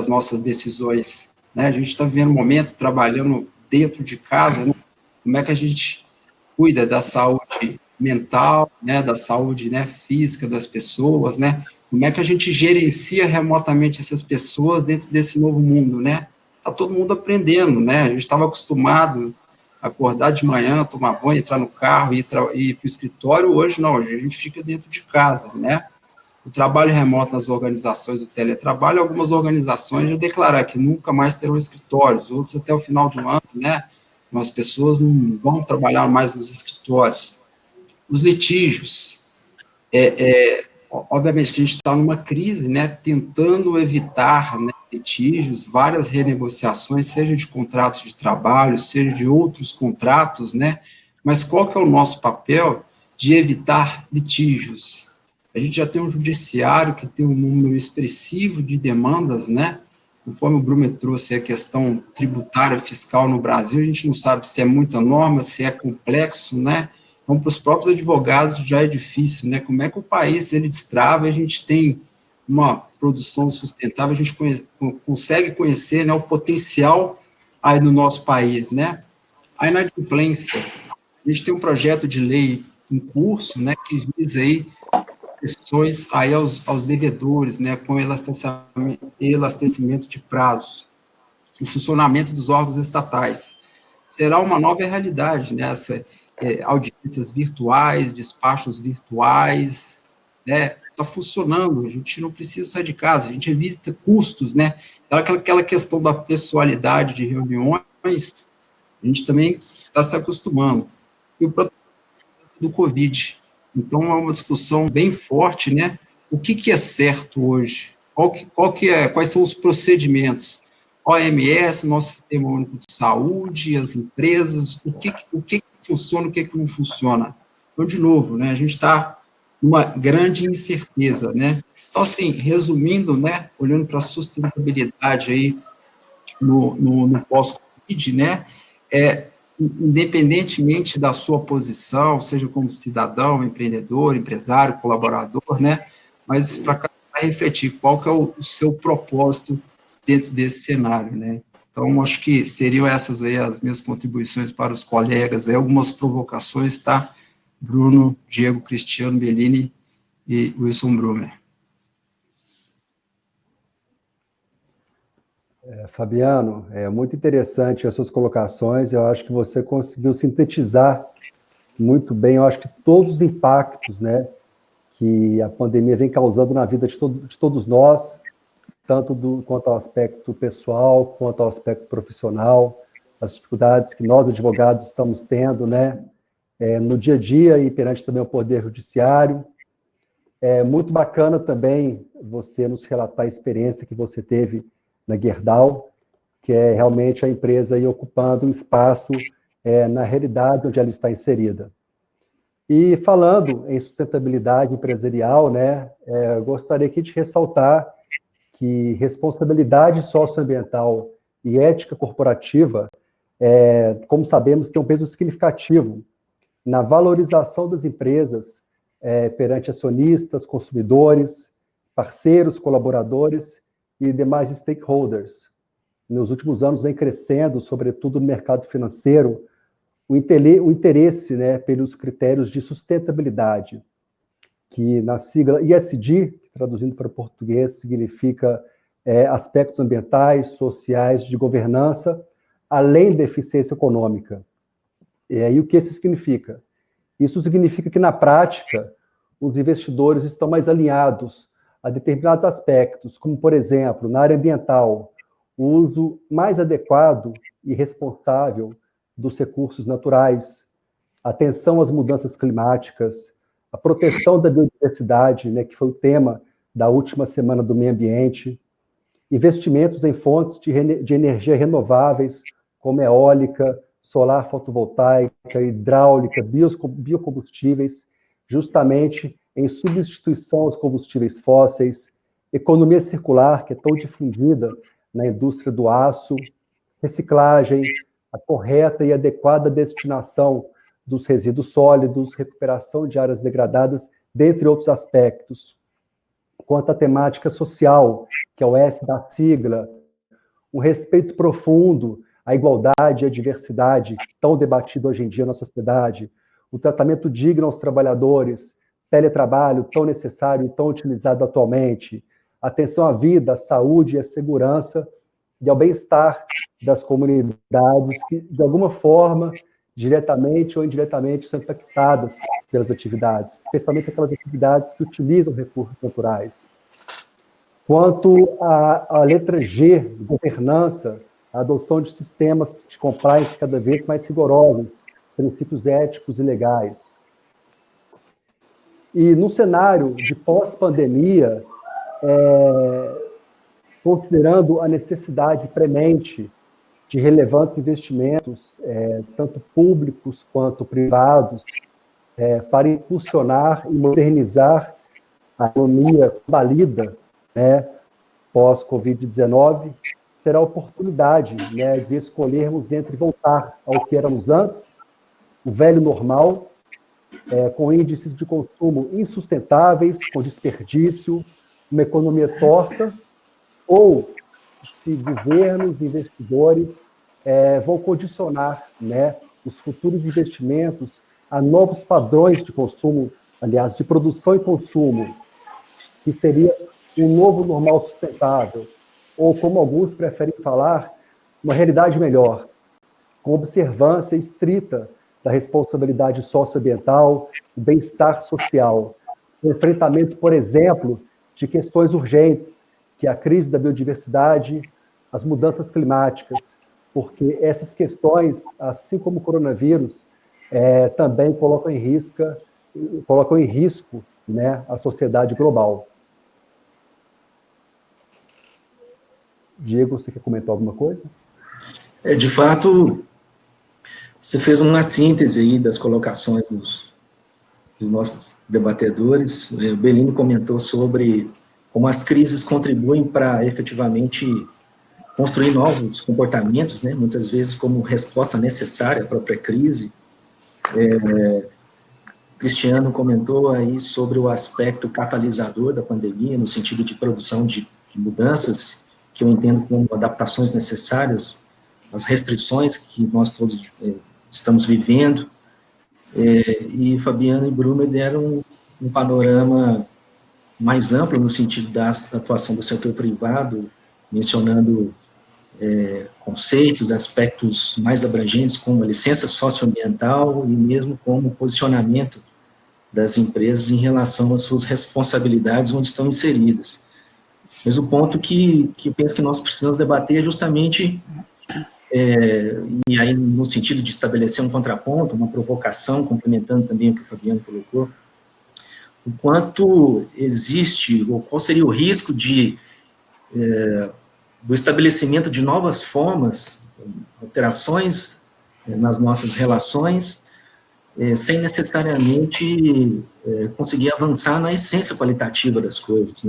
nossas decisões, né? A gente está vivendo um momento trabalhando dentro de casa, né? Como é que a gente cuida da saúde mental, né, da saúde, né, física das pessoas, né? Como é que a gente gerencia remotamente essas pessoas dentro desse novo mundo, né? Tá todo mundo aprendendo, né? A gente estava acostumado a acordar de manhã, tomar banho, entrar no carro, ir para o escritório. Hoje não, hoje a gente fica dentro de casa, né? O trabalho remoto nas organizações, o teletrabalho, algumas organizações já declararam que nunca mais terão escritórios, outros até o final do ano, né? As pessoas não vão trabalhar mais nos escritórios. Os litígios, obviamente que a gente está numa crise, né, tentando evitar, né, litígios, várias renegociações, seja de contratos de trabalho, seja de outros contratos, né, mas qual que é o nosso papel de evitar litígios? A gente já tem um judiciário que tem um número expressivo de demandas, né, conforme o Brumer trouxe a questão tributária fiscal no Brasil, a gente não sabe se é muita norma, se é complexo, né? Então, para os próprios advogados já é difícil, né? Como é que o país, ele destrava, a gente tem uma produção sustentável, a gente consegue conhecer, né, o potencial aí no nosso país, né? A inadimplência, a gente tem um projeto de lei em curso, né, que visa aí questões aí aos devedores, né, com elastecimento de prazos, o funcionamento dos órgãos estatais. Será uma nova realidade, né, audiências virtuais, despachos virtuais, né, está funcionando, a gente não precisa sair de casa, a gente evita custos, né, aquela questão da pessoalidade de reuniões, a gente também está se acostumando. E o protocolo do Covid, então é uma discussão bem forte, né? O que é certo hoje? Quais são os procedimentos? OMS, nosso Sistema Único de Saúde, as empresas, o que funciona, o que não funciona? Então, de novo, né? A gente está numa grande incerteza, né? Então, assim, resumindo, né? Olhando para a sustentabilidade aí no pós-Covid, né? Independentemente da sua posição, seja como cidadão, empreendedor, empresário, colaborador, né? Mas para refletir qual que é o seu propósito dentro desse cenário, né? Então, acho que seriam essas aí as minhas contribuições para os colegas, aí algumas provocações, tá? Bruno, Diego, Cristiano, Bellini e Wilson Brumer. Fabiano, é muito interessante as suas colocações, eu acho que você conseguiu sintetizar muito bem, eu acho que todos os impactos, né, que a pandemia vem causando na vida de todos nós, tanto quanto ao aspecto pessoal, quanto ao aspecto profissional, as dificuldades que nós, advogados, estamos tendo, né, no dia a dia e perante também o Poder Judiciário. É muito bacana também você nos relatar a experiência que você teve na Gerdau, que é realmente a empresa aí ocupando um espaço na realidade onde ela está inserida. E falando em sustentabilidade empresarial, né, gostaria aqui de ressaltar que responsabilidade socioambiental e ética corporativa, como sabemos, tem um peso significativo na valorização das empresas perante acionistas, consumidores, parceiros, colaboradores e demais stakeholders. Nos últimos anos vem crescendo, sobretudo no mercado financeiro, o interesse, né, pelos critérios de sustentabilidade, que na sigla ESG, traduzindo para o português, significa aspectos ambientais, sociais, de governança, além da eficiência econômica. E aí o que isso significa? Isso significa que, na prática, os investidores estão mais alinhados a determinados aspectos, como, por exemplo, na área ambiental, o uso mais adequado e responsável dos recursos naturais, atenção às mudanças climáticas, a proteção da biodiversidade, né, que foi o tema da última Semana do Meio Ambiente, investimentos em fontes de energia renováveis, como eólica, solar fotovoltaica, hidráulica, biocombustíveis, justamente em substituição aos combustíveis fósseis, economia circular, que é tão difundida na indústria do aço, reciclagem, a correta e adequada destinação dos resíduos sólidos, recuperação de áreas degradadas, dentre outros aspectos. Quanto à temática social, que é o S da sigla, um respeito profundo à igualdade e à diversidade, tão debatido hoje em dia na sociedade, o tratamento digno aos trabalhadores, teletrabalho tão necessário e tão utilizado atualmente, atenção à vida, à saúde e à segurança e ao bem-estar das comunidades que, de alguma forma, diretamente ou indiretamente, são impactadas pelas atividades, especialmente aquelas atividades que utilizam recursos naturais. Quanto à letra G, governança, a adoção de sistemas de compliance cada vez mais rigorosos, princípios éticos e legais. E no cenário de pós-pandemia, considerando a necessidade premente de relevantes investimentos, tanto públicos quanto privados, para impulsionar e modernizar a economia valida, pós-Covid-19, será a oportunidade, de escolhermos entre voltar ao que éramos antes, o velho normal, com índices de consumo insustentáveis, com desperdício, uma economia torta, ou se governos e investidores vão condicionar os futuros investimentos a novos padrões de consumo, aliás, de produção e consumo, que seria um novo normal sustentável, ou, como alguns preferem falar, uma realidade melhor, com observância estrita da responsabilidade socioambiental, do bem-estar social, o enfrentamento, por exemplo, de questões urgentes, que é a crise da biodiversidade, as mudanças climáticas, porque essas questões, assim como o coronavírus, também colocam em risco a sociedade global. Diego, você quer comentar alguma coisa? De fato, você fez uma síntese aí das colocações dos nossos debatedores. O Bellini comentou sobre como as crises contribuem para efetivamente construir novos comportamentos, muitas vezes como resposta necessária à própria crise. Cristiano comentou aí sobre o aspecto catalisador da pandemia, no sentido de produção de mudanças, que eu entendo como adaptações necessárias às restrições que nós todos estamos vivendo. E Fabiano e Bruno deram um panorama mais amplo no sentido da atuação do setor privado, mencionando conceitos, aspectos mais abrangentes, como a licença socioambiental e mesmo como o posicionamento das empresas em relação às suas responsabilidades onde estão inseridas. Mas o ponto que eu penso que nós precisamos debater é justamente, e aí no sentido de estabelecer um contraponto, uma provocação, complementando também o que o Fabiano colocou, o quanto existe, ou qual seria o risco do estabelecimento de novas formas, alterações nas nossas relações, sem necessariamente conseguir avançar na essência qualitativa das coisas,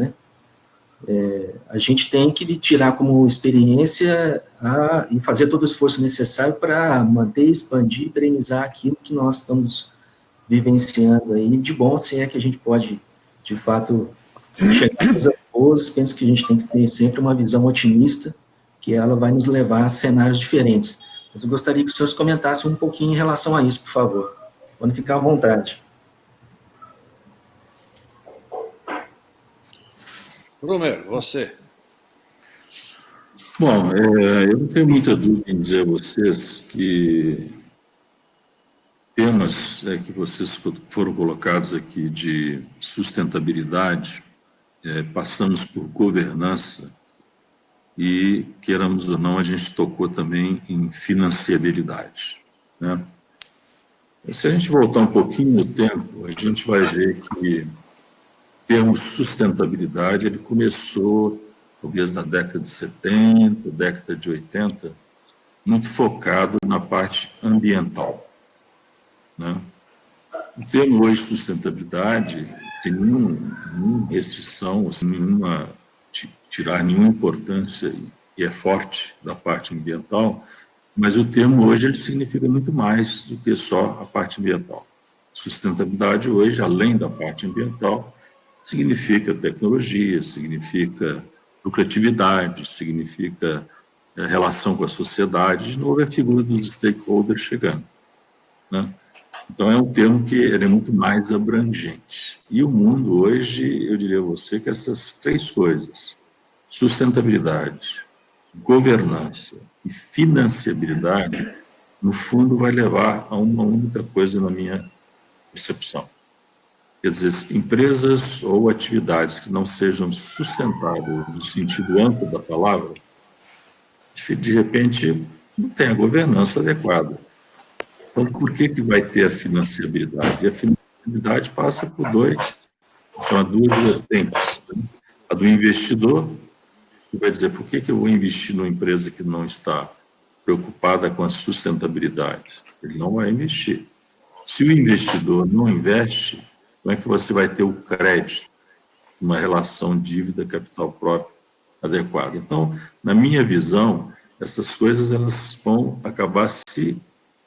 a gente tem que tirar como experiência e fazer todo o esforço necessário para manter, expandir, perenizar aquilo que nós estamos vivenciando aí, de bom, se é que a gente pode, de fato, chegar a coisas boas. Penso que a gente tem que ter sempre uma visão otimista, que ela vai nos levar a cenários diferentes. Mas eu gostaria que os senhores comentassem um pouquinho em relação a isso, por favor. Podem ficar à vontade. Brumer, você. Bom, eu não tenho muita dúvida em dizer a vocês que temas que vocês foram colocados aqui de sustentabilidade, passamos por governança e, queiramos ou não, a gente tocou também em financiabilidade, Se a gente voltar um pouquinho no tempo, a gente vai ver que o termo sustentabilidade, ele começou, talvez na década de 70, década de 80, muito focado na parte ambiental. O termo hoje sustentabilidade, sem nenhuma restrição, sem tirar nenhuma importância, e é forte da parte ambiental, mas o termo hoje ele significa muito mais do que só a parte ambiental. Sustentabilidade hoje, além da parte ambiental, significa tecnologia, significa lucratividade, significa relação com a sociedade. De novo, é a figura dos stakeholders chegando, né? Então, é um termo que ele é muito mais abrangente. E o mundo hoje, eu diria a você que essas três coisas, sustentabilidade, governança e financiabilidade, no fundo, vai levar a uma única coisa na minha percepção. Quer dizer, empresas ou atividades que não sejam sustentáveis no sentido amplo da palavra, de repente, não tem a governança adequada. Então, por que vai ter a financiabilidade? E a financiabilidade passa por são duas vertentes. Né? A do investidor, que vai dizer, por que eu vou investir numa empresa que não está preocupada com a sustentabilidade? Ele não vai investir. Se o investidor não investe, como é que você vai ter o crédito, uma relação dívida-capital próprio adequada? Então, na minha visão, essas coisas elas vão acabar se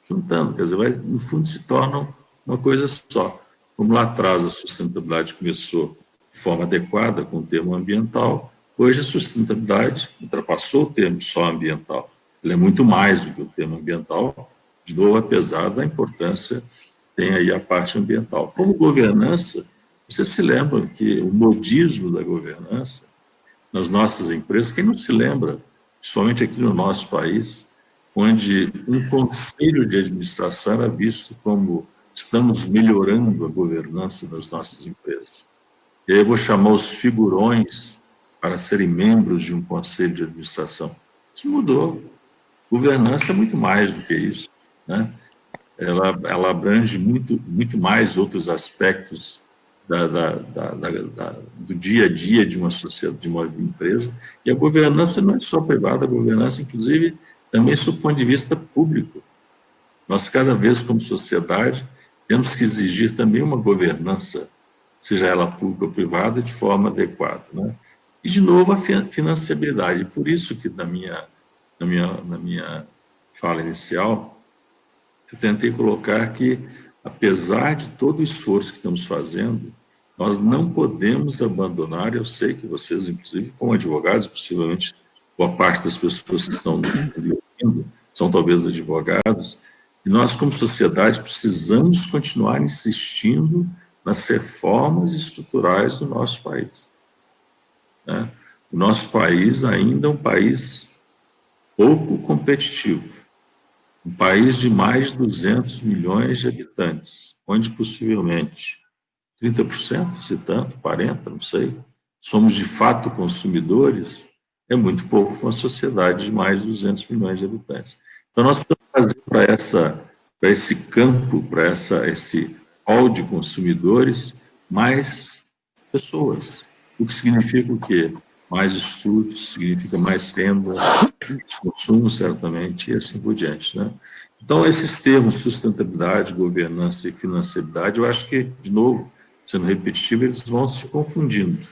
juntando, quer dizer, no fundo se tornam uma coisa só. Como lá atrás a sustentabilidade começou de forma adequada com o termo ambiental, hoje a sustentabilidade ultrapassou o termo só ambiental. Ele é muito mais do que o termo ambiental, de novo, apesar da importância que tem aí a parte ambiental. Como governança, você se lembra que o modismo da governança nas nossas empresas, quem não se lembra, principalmente aqui no nosso país, onde um conselho de administração era visto como estamos melhorando a governança das nossas empresas. E aí eu vou chamar os figurões para serem membros de um conselho de administração. Isso mudou. Governança é muito mais do que isso, né? Ela abrange muito mais outros aspectos do dia a dia de uma sociedade, de uma empresa. E a governança não é só privada, a governança, inclusive, também do ponto de vista público. Nós, cada vez, como sociedade, temos que exigir também uma governança, seja ela pública ou privada, de forma adequada, né? E, de novo, a financiabilidade. Por isso que, na minha fala inicial, eu tentei colocar que, apesar de todo o esforço que estamos fazendo, nós não podemos abandonar, eu sei que vocês, inclusive, como advogados, possivelmente boa parte das pessoas que estão ouvindo são talvez advogados, e nós, como sociedade, precisamos continuar insistindo nas reformas estruturais do nosso país, né? O nosso país ainda é um país pouco competitivo, um país de mais de 200 milhões de habitantes, onde possivelmente 30%, se tanto, 40%, não sei, somos de fato consumidores, é muito pouco para uma sociedade de mais de 200 milhões de habitantes. Então, nós precisamos fazer para esse campo, para esse hall de consumidores, mais pessoas. O que significa o quê? Mais estudos, significa mais renda, consumo, certamente, e assim por diante, né? Então, esses termos, sustentabilidade, governança e financiabilidade, eu acho que, de novo, sendo repetitivo, eles vão se confundindo,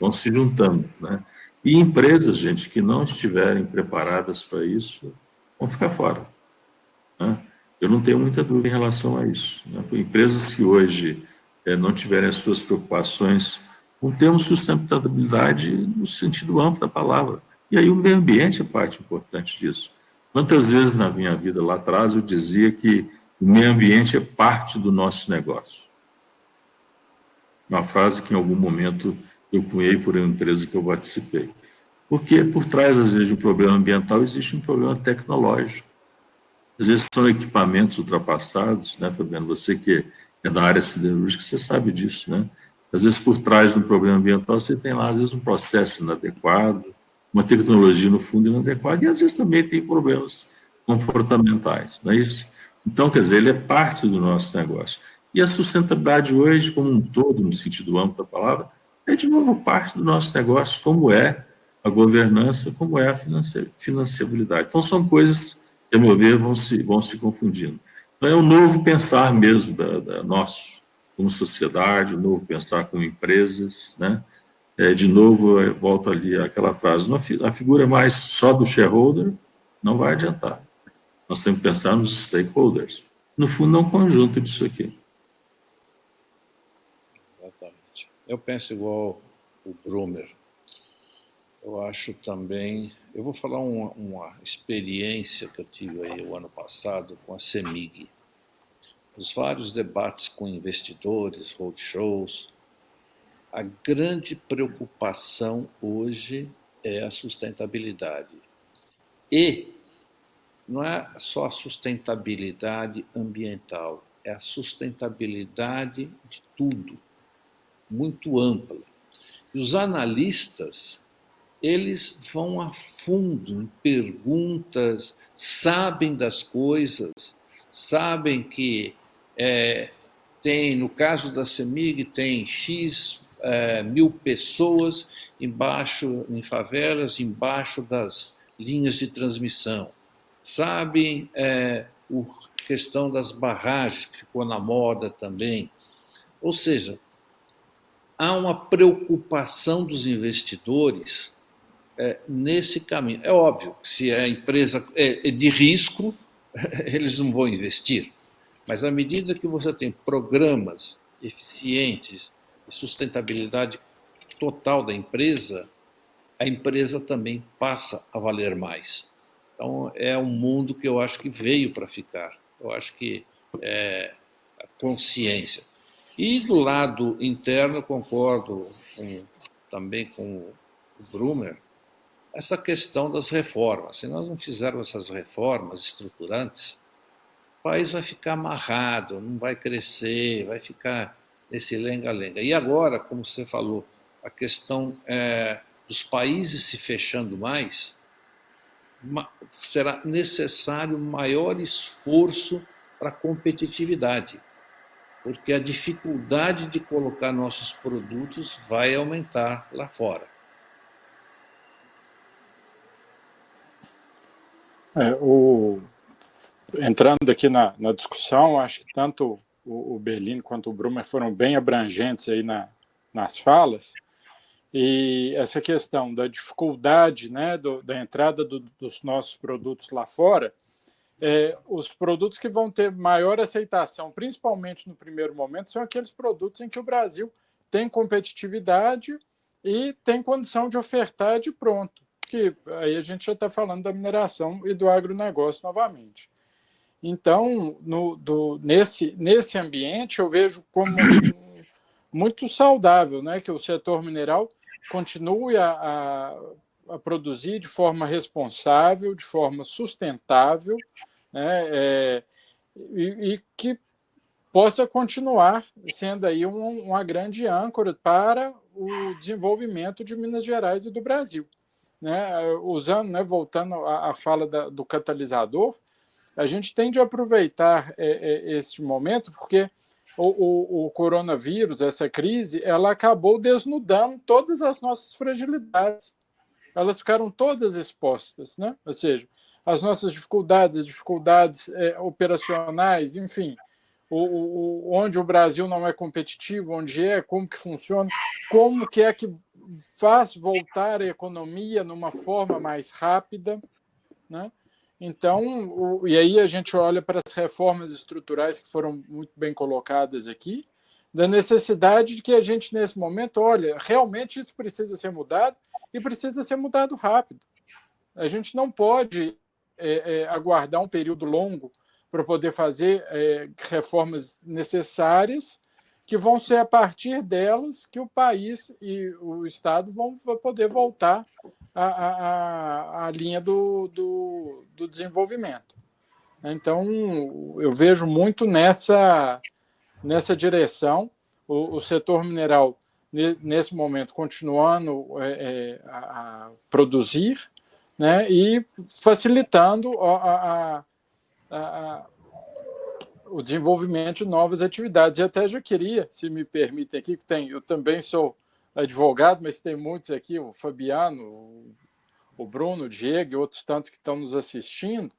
vão se juntando, né? E empresas, gente, que não estiverem preparadas para isso, vão ficar fora, né? Eu não tenho muita dúvida em relação a isso, né? Empresas que hoje não tiverem as suas preocupações com o termo sustentabilidade no sentido amplo da palavra. E aí o meio ambiente é parte importante disso. Quantas vezes na minha vida lá atrás eu dizia que o meio ambiente é parte do nosso negócio? Uma frase que em algum momento eu cunhei por uma empresa que eu participei. Porque por trás, às vezes, de um problema ambiental, existe um problema tecnológico. Às vezes são equipamentos ultrapassados, né, Fabiano? Você que é da área siderúrgica, você sabe disso, né? Às vezes, por trás de um problema ambiental, você tem lá, às vezes, um processo inadequado, uma tecnologia, no fundo, inadequada, e às vezes também tem problemas comportamentais, não é isso? Então, quer dizer, ele é parte do nosso negócio. E a sustentabilidade hoje, como um todo, no sentido amplo da palavra, é, de novo, parte do nosso negócio, como é a governança, como é a financiabilidade. Então, são coisas que, a meu ver, vão se confundindo. Então, é um novo pensar mesmo nosso, como sociedade, um novo pensar como empresas, né? De novo, eu volto ali àquela frase, a figura mais só do shareholder não vai adiantar. Nós temos que pensar nos stakeholders. No fundo, é um conjunto disso aqui. Exatamente. Eu penso igual o Brumer. Eu acho também... Eu vou falar uma experiência que eu tive aí o ano passado com a CEMIG. Os vários debates com investidores, roadshows. A grande preocupação hoje é a sustentabilidade. E não é só a sustentabilidade ambiental, é a sustentabilidade de tudo, muito ampla. E os analistas, eles vão a fundo em perguntas, sabem das coisas, sabem que tem, no caso da CEMIG, tem X mil pessoas embaixo, em favelas, embaixo das linhas de transmissão. Sabem a questão das barragens, que ficou na moda também. Ou seja, há uma preocupação dos investidores nesse caminho. É óbvio que se a empresa é de risco, eles não vão investir. Mas à medida que você tem programas eficientes de sustentabilidade total da empresa, a empresa também passa a valer mais. Então, é um mundo que eu acho que veio para ficar. Eu acho que é a consciência. E do lado interno, eu concordo também com o Brumer, essa questão das reformas. Se nós não fizermos essas reformas estruturantes, o país vai ficar amarrado, não vai crescer, vai ficar nesse lenga-lenga. E agora, como você falou, a questão dos países se fechando mais, será necessário maior esforço para a competitividade, porque a dificuldade de colocar nossos produtos vai aumentar lá fora. Entrando aqui na discussão, acho que tanto o Bellini quanto o Brumer foram bem abrangentes aí nas falas, e essa questão da dificuldade, né, da entrada dos nossos produtos lá fora, os produtos que vão ter maior aceitação, principalmente no primeiro momento, são aqueles produtos em que o Brasil tem competitividade e tem condição de ofertar de pronto, que aí a gente já está falando da mineração e do agronegócio novamente. Então, nesse ambiente, eu vejo como muito saudável, né, que o setor mineral continue a produzir de forma responsável, de forma sustentável, né, e que possa continuar sendo aí uma grande âncora para o desenvolvimento de Minas Gerais e do Brasil. Né, usando, né, voltando à fala do catalisador, a gente tem de aproveitar esse momento, porque o coronavírus, essa crise, ela acabou desnudando todas as nossas fragilidades. Elas ficaram todas expostas, né? Ou seja, as nossas dificuldades, as dificuldades operacionais, enfim, onde o Brasil não é competitivo, onde como que funciona, como que é que faz voltar a economia numa forma mais rápida, né? Então, e aí a gente olha para as reformas estruturais que foram muito bem colocadas aqui, da necessidade de que a gente, nesse momento, olha, realmente isso precisa ser mudado e precisa ser mudado rápido. A gente não pode aguardar um período longo para poder fazer reformas necessárias, que vão ser a partir delas que o país e o Estado vão poder voltar à linha do desenvolvimento. Então, eu vejo muito nessa direção, o setor mineral, nesse momento, continuando a produzir, né, e facilitando o desenvolvimento de novas atividades. E até já queria, se me permitem aqui, eu também sou advogado, mas tem muitos aqui, o Fabiano, o Bruno, o Diego e outros tantos que estão nos assistindo,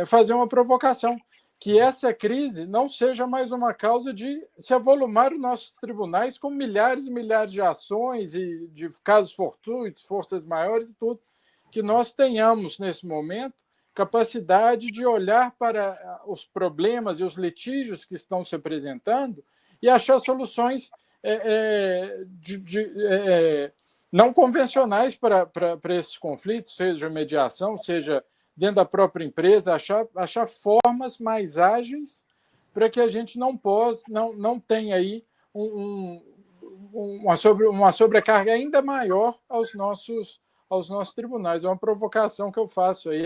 fazer uma provocação, que essa crise não seja mais uma causa de se avolumar os nossos tribunais com milhares e milhares de ações e de casos fortuitos, forças maiores e tudo, que nós tenhamos, nesse momento, capacidade de olhar para os problemas e os litígios que estão se apresentando e achar soluções não convencionais para esses conflitos, seja mediação, seja dentro da própria empresa, achar formas mais ágeis para que a gente não tenha aí uma sobrecarga ainda maior aos nossos tribunais. É uma provocação que eu faço aí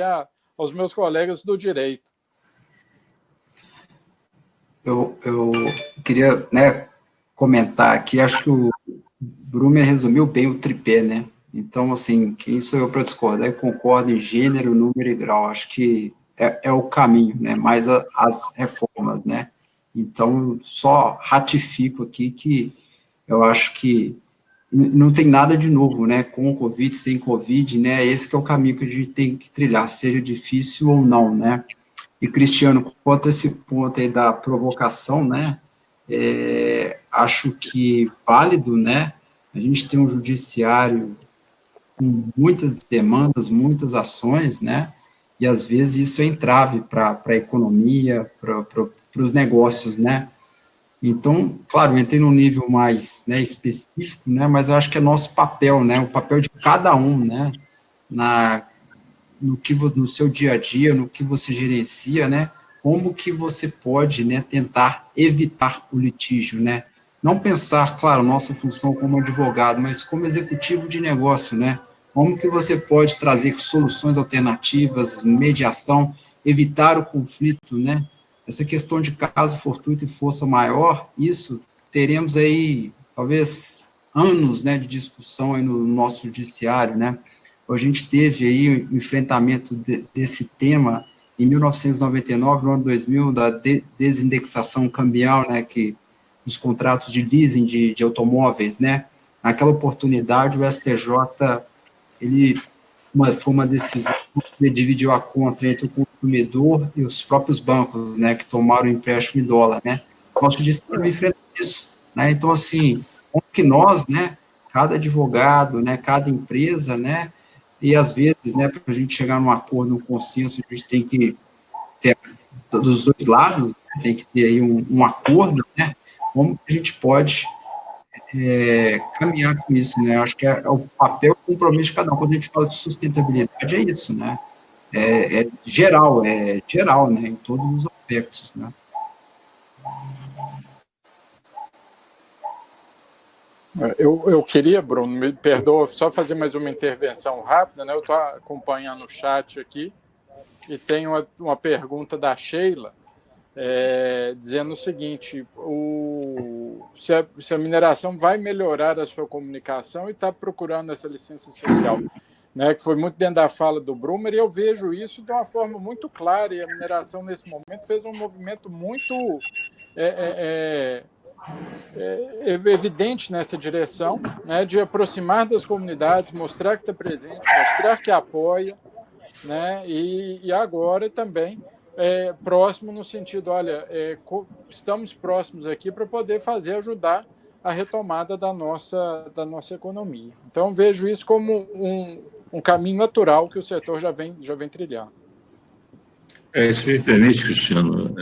aos meus colegas do direito. Eu queria, né, comentar aqui, acho que o Brumer resumiu bem o tripé, né? Então, assim, quem sou eu para discordar? Eu concordo em gênero, número e grau. Acho que é o caminho, né? Mais as reformas, né? Então, só ratifico aqui que eu acho que não tem nada de novo, né? Com Covid, sem Covid, né? Esse que é o caminho que a gente tem que trilhar, seja difícil ou não, né? E, Cristiano, quanto a esse ponto aí da provocação, né? Acho que válido, né? A gente tem um judiciário com muitas demandas, muitas ações, né? E às vezes isso é entrave para a economia, para os negócios, né? Então, claro, eu entrei num nível mais, né, específico, né? Mas eu acho que é nosso papel, né? O papel de cada um, né? No seu dia a dia, no que você gerencia, né? Como que você pode, né, tentar evitar o litígio, né? Não pensar, claro, nossa função como advogado, mas como executivo de negócio, né? Como que você pode trazer soluções alternativas, mediação, evitar o conflito, né? Essa questão de caso fortuito e força maior, isso teremos aí, talvez, anos, né, de discussão aí no nosso judiciário, né? A gente teve aí o enfrentamento desse tema em 1999, no ano 2000, da desindexação cambial, né, que os contratos de leasing de automóveis, né? Naquela oportunidade, o STJ, foi uma decisão que dividiu a conta entre o consumidor e os próprios bancos, né, que tomaram o empréstimo em dólar, né? Nosso judiciário enfrenta isso, né? Então, assim, como que nós, né, cada advogado, né, cada empresa, né, e às vezes, né, para a gente chegar num acordo, num consenso, a gente tem que ter dos dois lados, né, tem que ter aí um acordo, né? Como que a gente pode caminhar com isso, né? Acho que é o papel e o compromisso de cada um. Quando a gente fala de sustentabilidade, é isso, né? É geral, né? Em todos os aspectos, né? Eu queria, Bruno, me perdoa, só fazer mais uma intervenção rápida, né? Eu estou acompanhando o chat aqui e tem uma pergunta da Sheila, dizendo o seguinte: se a mineração vai melhorar a sua comunicação e está procurando essa licença social, né, que foi muito dentro da fala do Brumer, e eu vejo isso de uma forma muito clara, e a mineração, nesse momento, fez um movimento muito evidente nessa direção, né, de aproximar das comunidades, mostrar que está presente, mostrar que apoia, né, e agora também próximo no sentido, olha, estamos próximos aqui para poder ajudar a retomada da nossa economia. Então, vejo isso como um caminho natural que o setor já vem trilhando. Se me permite, Cristiano,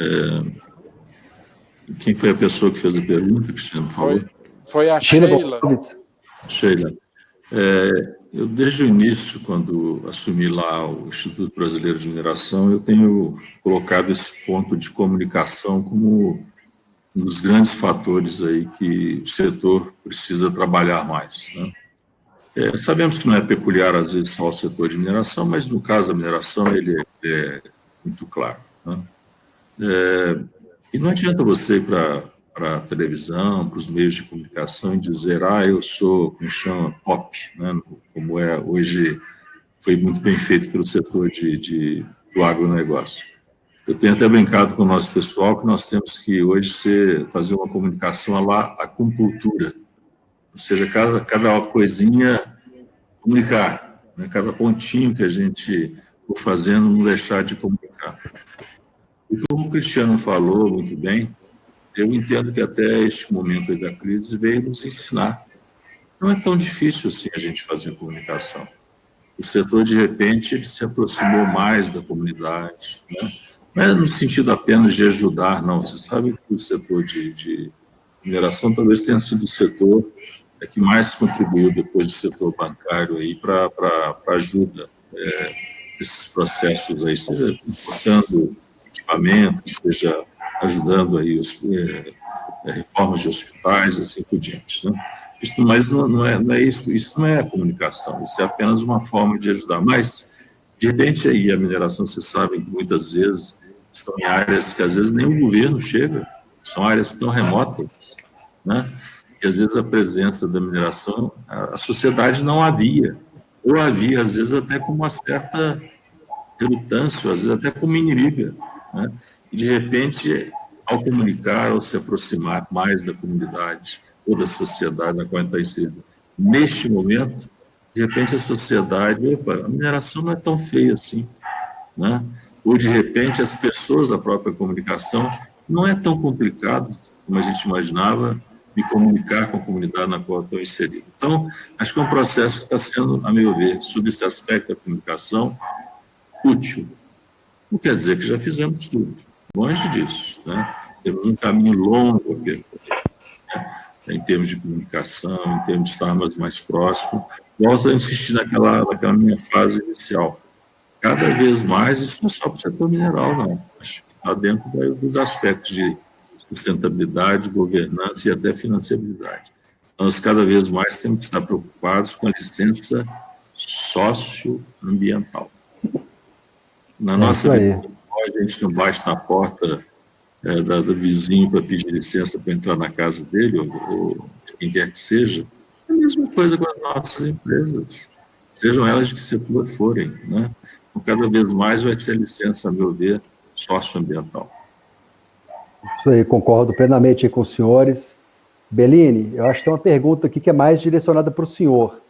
quem foi a pessoa que fez a pergunta, Cristiano, por favor? Foi a Sheila. Sheila. Eu, desde o início, quando assumi lá o Instituto Brasileiro de Mineração, eu tenho colocado esse ponto de comunicação como um dos grandes fatores aí que o setor precisa trabalhar mais, né? Sabemos que não é peculiar, às vezes, só ao setor de mineração, mas no caso da mineração ele é muito claro, né? E não adianta você ir para a televisão, para os meios de comunicação e dizer, eu sou, como chama, pop, né? Como hoje foi muito bem feito pelo setor do agronegócio. Eu tenho até brincado com o nosso pessoal que nós temos que hoje fazer uma comunicação à acupuntura, ou seja, cada coisinha comunicar, né? Cada pontinho que a gente for fazendo não deixar de comunicar. E como o Cristiano falou muito bem, eu entendo que até este momento aí da crise veio nos ensinar. Não é tão difícil assim a gente fazer comunicação. o setor, de repente, ele se aproximou mais da comunidade, né? Não é no sentido apenas de ajudar, não. Você sabe que o setor de mineração talvez tenha sido o setor que mais contribuiu depois do setor bancário aí para ajuda desses processos aí, seja importando equipamento, seja ajudando aí reformas de hospitais, assim por diante, né? Mas não é isso não é comunicação, isso é apenas uma forma de ajudar. Mas, de repente, aí a mineração, vocês sabem que muitas vezes estão em áreas que às vezes nem o governo chega, são áreas tão remotas, né? Que às vezes a presença da mineração, a sociedade não havia, ou havia, às vezes, até com uma certa relutância, às vezes até como inimiga, né? E, de repente, ao comunicar, ao se aproximar mais da comunidade ou da sociedade na qual está inserida, neste momento, de repente a sociedade, opa, a mineração não é tão feia assim, né? Ou, de repente, as pessoas da própria comunicação, não é tão complicado como a gente imaginava me comunicar com a comunidade na qual eu estou inserido. Então, acho que é um processo que está sendo, a meu ver, sob esse aspecto da comunicação, útil. Não quer dizer que já fizemos tudo, longe disso, né? Temos um caminho longo a percorrer, né? Em termos de comunicação, em termos de estarmos mais próximos. Gosto de insistir naquela minha fase inicial. Cada vez mais, isso não é só para o setor mineral, não. Acho que está dentro dos aspectos de sustentabilidade, governança e até financiabilidade. Nós, cada vez mais, temos que estar preocupados com a licença socioambiental. Na nossa vida, a gente não bate na porta do vizinho para pedir licença para entrar na casa dele, ou de quem quer que seja. É a mesma coisa com as nossas empresas, sejam elas de que setor forem, né? Então, cada vez mais vai ser licença, a meu ver, socioambiental. Isso aí, concordo plenamente com os senhores. Bellini, eu acho que tem uma pergunta aqui que é mais direcionada para o senhor.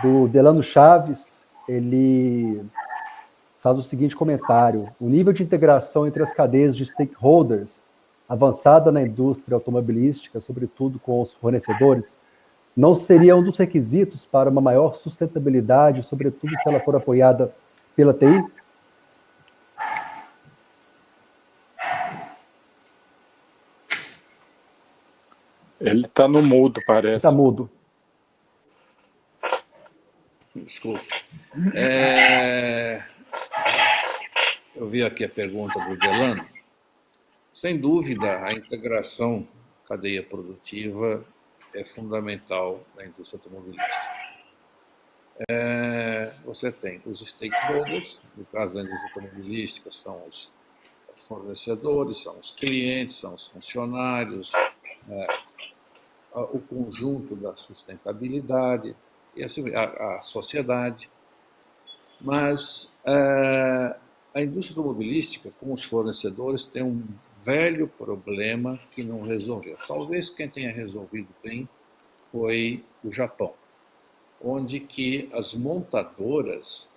Do Delano Chaves, ele faz o seguinte comentário: o nível de integração entre as cadeias de stakeholders avançada na indústria automobilística, sobretudo com os fornecedores, não seria um dos requisitos para uma maior sustentabilidade, sobretudo se ela for apoiada pela TI? Ele está no mudo, parece. Está mudo. Desculpe. Eu vi aqui a pergunta do Delano. Sem dúvida, a integração cadeia produtiva é fundamental na indústria automobilística. Você tem os stakeholders, no caso da indústria automobilística, são os fornecedores, são os clientes, são os funcionários, o conjunto da sustentabilidade, e assim, a sociedade. Mas a indústria automobilística, com os fornecedores, tem um velho problema que não resolveu. Talvez quem tenha resolvido bem foi o Japão, onde que as montadoras,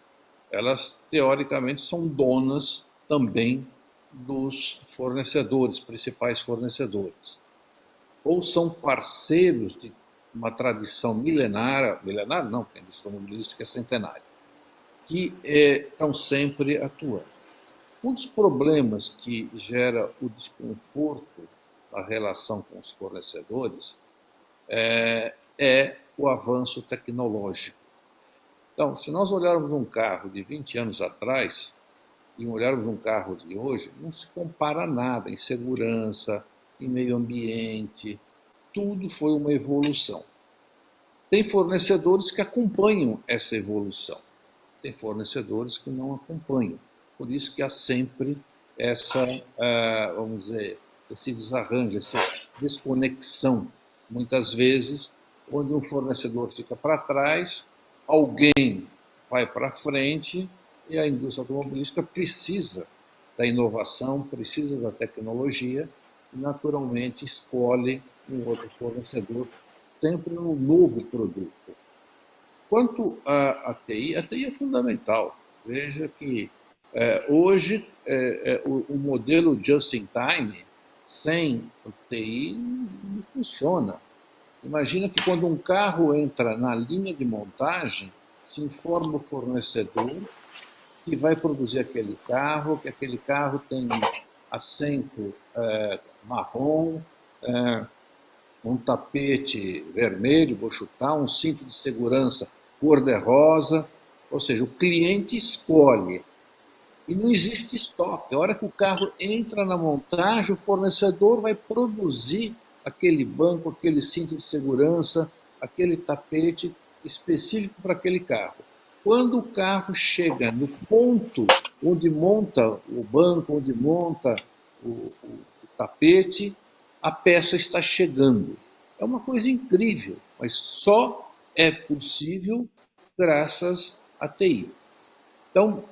elas teoricamente são donas também dos fornecedores, principais fornecedores, ou são parceiros de uma tradição milenária não, porque a indústria automobilística é centenária, que estão sempre atuando. Um dos problemas que gera o desconforto na relação com os fornecedores é o avanço tecnológico. Então, se nós olharmos um carro de 20 anos atrás e olharmos um carro de hoje, não se compara nada em segurança, em meio ambiente, tudo foi uma evolução. Tem fornecedores que acompanham essa evolução, tem fornecedores que não acompanham. Por isso que há sempre essa, vamos dizer, esse desarranjo, essa desconexão, muitas vezes, onde um fornecedor fica para trás, alguém vai para frente e a indústria automobilística precisa da inovação, precisa da tecnologia e, naturalmente, escolhe um outro fornecedor sempre um novo produto. Quanto à TI, a TI é fundamental. Veja que hoje o modelo just-in-time sem TI não funciona. Imagina que quando um carro entra na linha de montagem, se se informa o fornecedor que vai produzir aquele carro, que aquele carro tem um assento marrom, um tapete vermelho, vou chutar, um cinto de segurança cor-de-rosa, ou seja, o cliente escolhe. E não existe estoque. A hora que o carro entra na montagem, o fornecedor vai produzir aquele banco, aquele cinto de segurança, aquele tapete específico para aquele carro. Quando o carro chega no ponto onde monta o banco, onde monta o tapete, a peça está chegando. É uma coisa incrível, mas só é possível graças à TI. Então,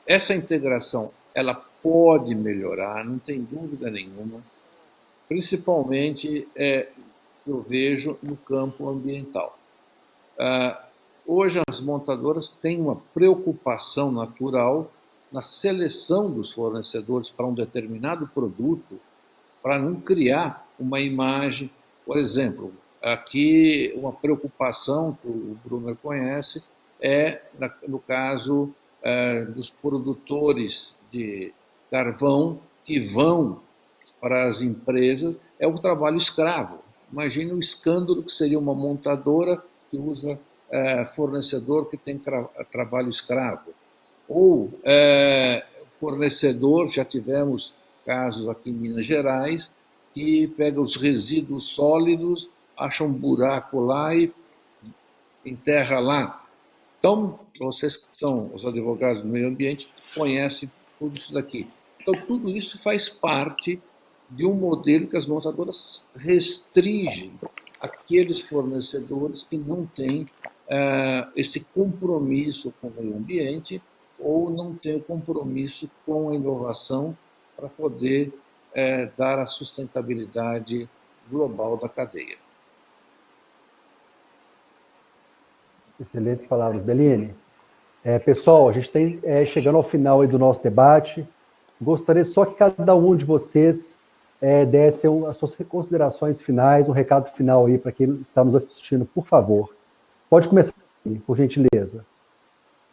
essa integração ela pode melhorar, não tem dúvida nenhuma, principalmente eu vejo no campo ambiental. Hoje as montadoras têm uma preocupação natural na seleção dos fornecedores para um determinado produto, para não criar uma imagem. Por exemplo, aqui uma preocupação que o Brunner conhece no caso dos produtores de carvão que vão para as empresas, é o trabalho escravo. Imagine o escândalo que seria uma montadora que usa fornecedor que tem trabalho escravo. Ou fornecedor, já tivemos casos aqui em Minas Gerais, que pega os resíduos sólidos, acha um buraco lá e enterra lá. Então, vocês que são os advogados do meio ambiente conhecem tudo isso daqui. Então, tudo isso faz parte de um modelo que as montadoras restringem aqueles fornecedores que não têm esse compromisso com o meio ambiente ou não têm compromisso com a inovação para poder dar a sustentabilidade global da cadeia. Excelentes palavras, Bellini. Pessoal, a gente está chegando ao final aí do nosso debate. Gostaria só que cada um de vocês desse as suas considerações finais, um recado final aí para quem está nos assistindo, por favor. Pode começar, por gentileza.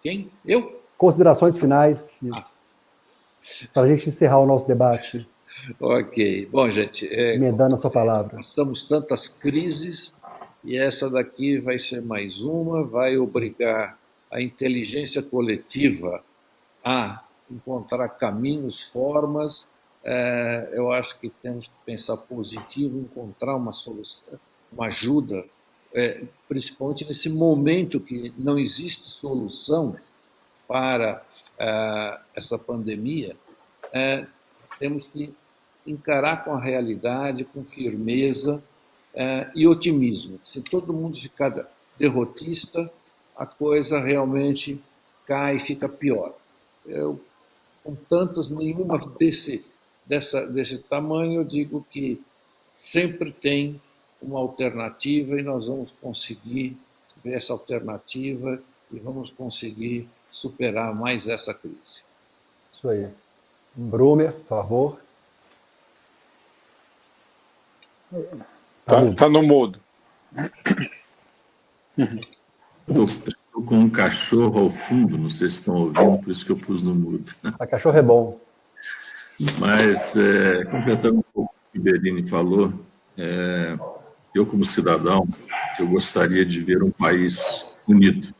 Quem? Eu? Considerações finais, para a gente encerrar o nosso debate. Ok. Bom, gente... emendando a sua palavra. Nós temos tantas crises e essa daqui vai ser mais uma, vai obrigar a inteligência coletiva a encontrar caminhos, formas. Eu acho que temos que pensar positivo, encontrar uma solução, uma ajuda, principalmente nesse momento que não existe solução para essa pandemia. Temos que encarar com a realidade, com firmeza e otimismo. Se todo mundo ficar derrotista, a coisa realmente cai e fica pior. Com tantas, nenhuma desse tamanho, eu digo que sempre tem uma alternativa e nós vamos conseguir ver essa alternativa e vamos conseguir superar mais essa crise. Isso aí. Brunner, por favor. Tá no mudo. Estou com um cachorro ao fundo, não sei se estão ouvindo, por isso que eu pus no mudo. A cachorro é bom. Mas, completando um pouco o que o Bellini falou, eu, como cidadão, eu gostaria de ver um país unido.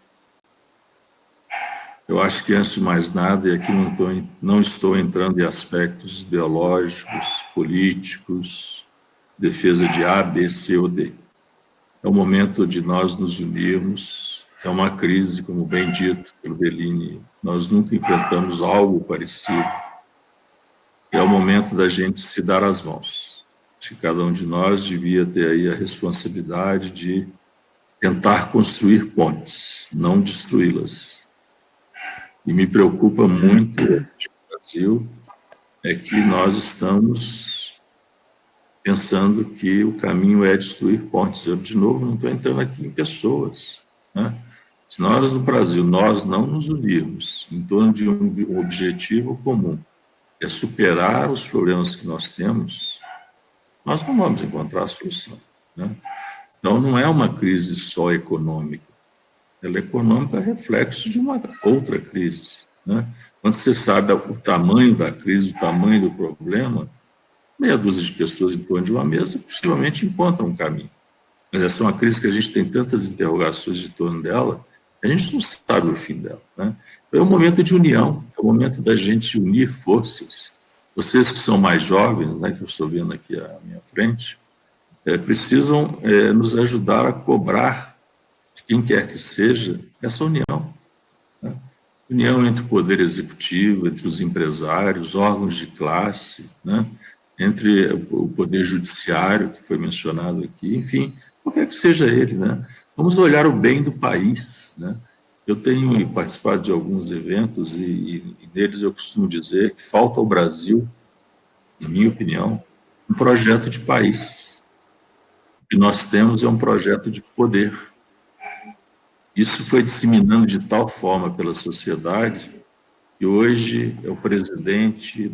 Eu acho que, antes de mais nada, e aqui não estou entrando em aspectos ideológicos, políticos, defesa de A, B, C ou D. É o momento de nós nos unirmos. É uma crise, como bem dito pelo Bellini, nós nunca enfrentamos algo parecido. É o momento da gente se dar as mãos. Acho que cada um de nós devia ter aí a responsabilidade de tentar construir pontes, não destruí-las. E me preocupa muito no Brasil que nós estamos pensando que o caminho é destruir pontes. Eu, de novo, não estou entrando aqui em pessoas, né? Se nós, no Brasil, nós não nos unirmos em torno de um objetivo comum, é superar os problemas que nós temos, nós não vamos encontrar a solução, né? Então, não é uma crise só econômica, Ela é econômica, é reflexo de uma outra crise, né? Quando você sabe o tamanho da crise, o tamanho do problema, meia dúzia de pessoas em torno de uma mesa possivelmente encontram um caminho. Mas essa é uma crise que a gente tem tantas interrogações em torno dela, a gente não sabe o fim dela, né? É um momento de união, é o momento da gente unir forças. Vocês que são mais jovens, né, que eu estou vendo aqui à minha frente, precisam nos ajudar a cobrar de quem quer que seja essa união, né? União entre o poder executivo, entre os empresários, órgãos de classe, né? Entre o poder judiciário, que foi mencionado aqui, enfim, qualquer que seja ele, né? Vamos olhar o bem do país, né? Eu tenho participado de alguns eventos e neles eu costumo dizer que falta ao Brasil, na minha opinião, um projeto de país. O que nós temos é um projeto de poder. Isso foi disseminando de tal forma pela sociedade que hoje é o presidente,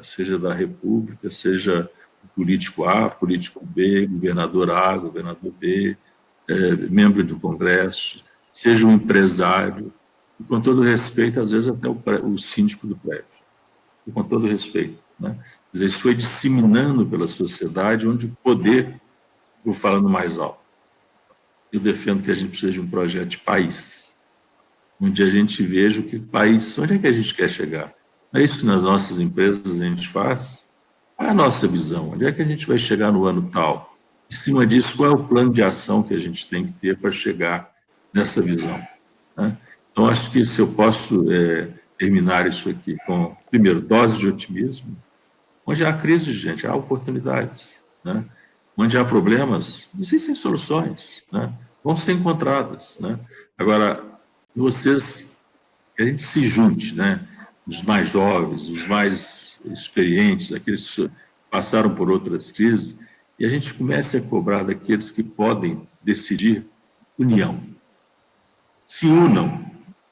seja da República, seja o político A, político B, governador A, governador B, membro do Congresso, seja um empresário, e com todo respeito, às vezes até o síndico do prédio, e com todo respeito, né? Quer dizer, isso foi disseminando pela sociedade, onde o poder, vou falando mais alto. Eu defendo que a gente precisa de um projeto de país, onde a gente veja o que país, onde é que a gente quer chegar. É isso que nas nossas empresas a gente faz. Qual é a nossa visão? Onde é que a gente vai chegar no ano tal? Em cima disso, qual é o plano de ação que a gente tem que ter para chegar nessa visão, né? Então, acho que se eu posso terminar isso aqui com, primeiro, dose de otimismo. Onde há crise, gente, há oportunidades, né? Onde há problemas, existem soluções, né? Vão ser encontradas, né? Agora, que a gente se junte, né? Os mais jovens, os mais experientes, aqueles que passaram por outras crises, e a gente comece a cobrar daqueles que podem decidir união. Se unam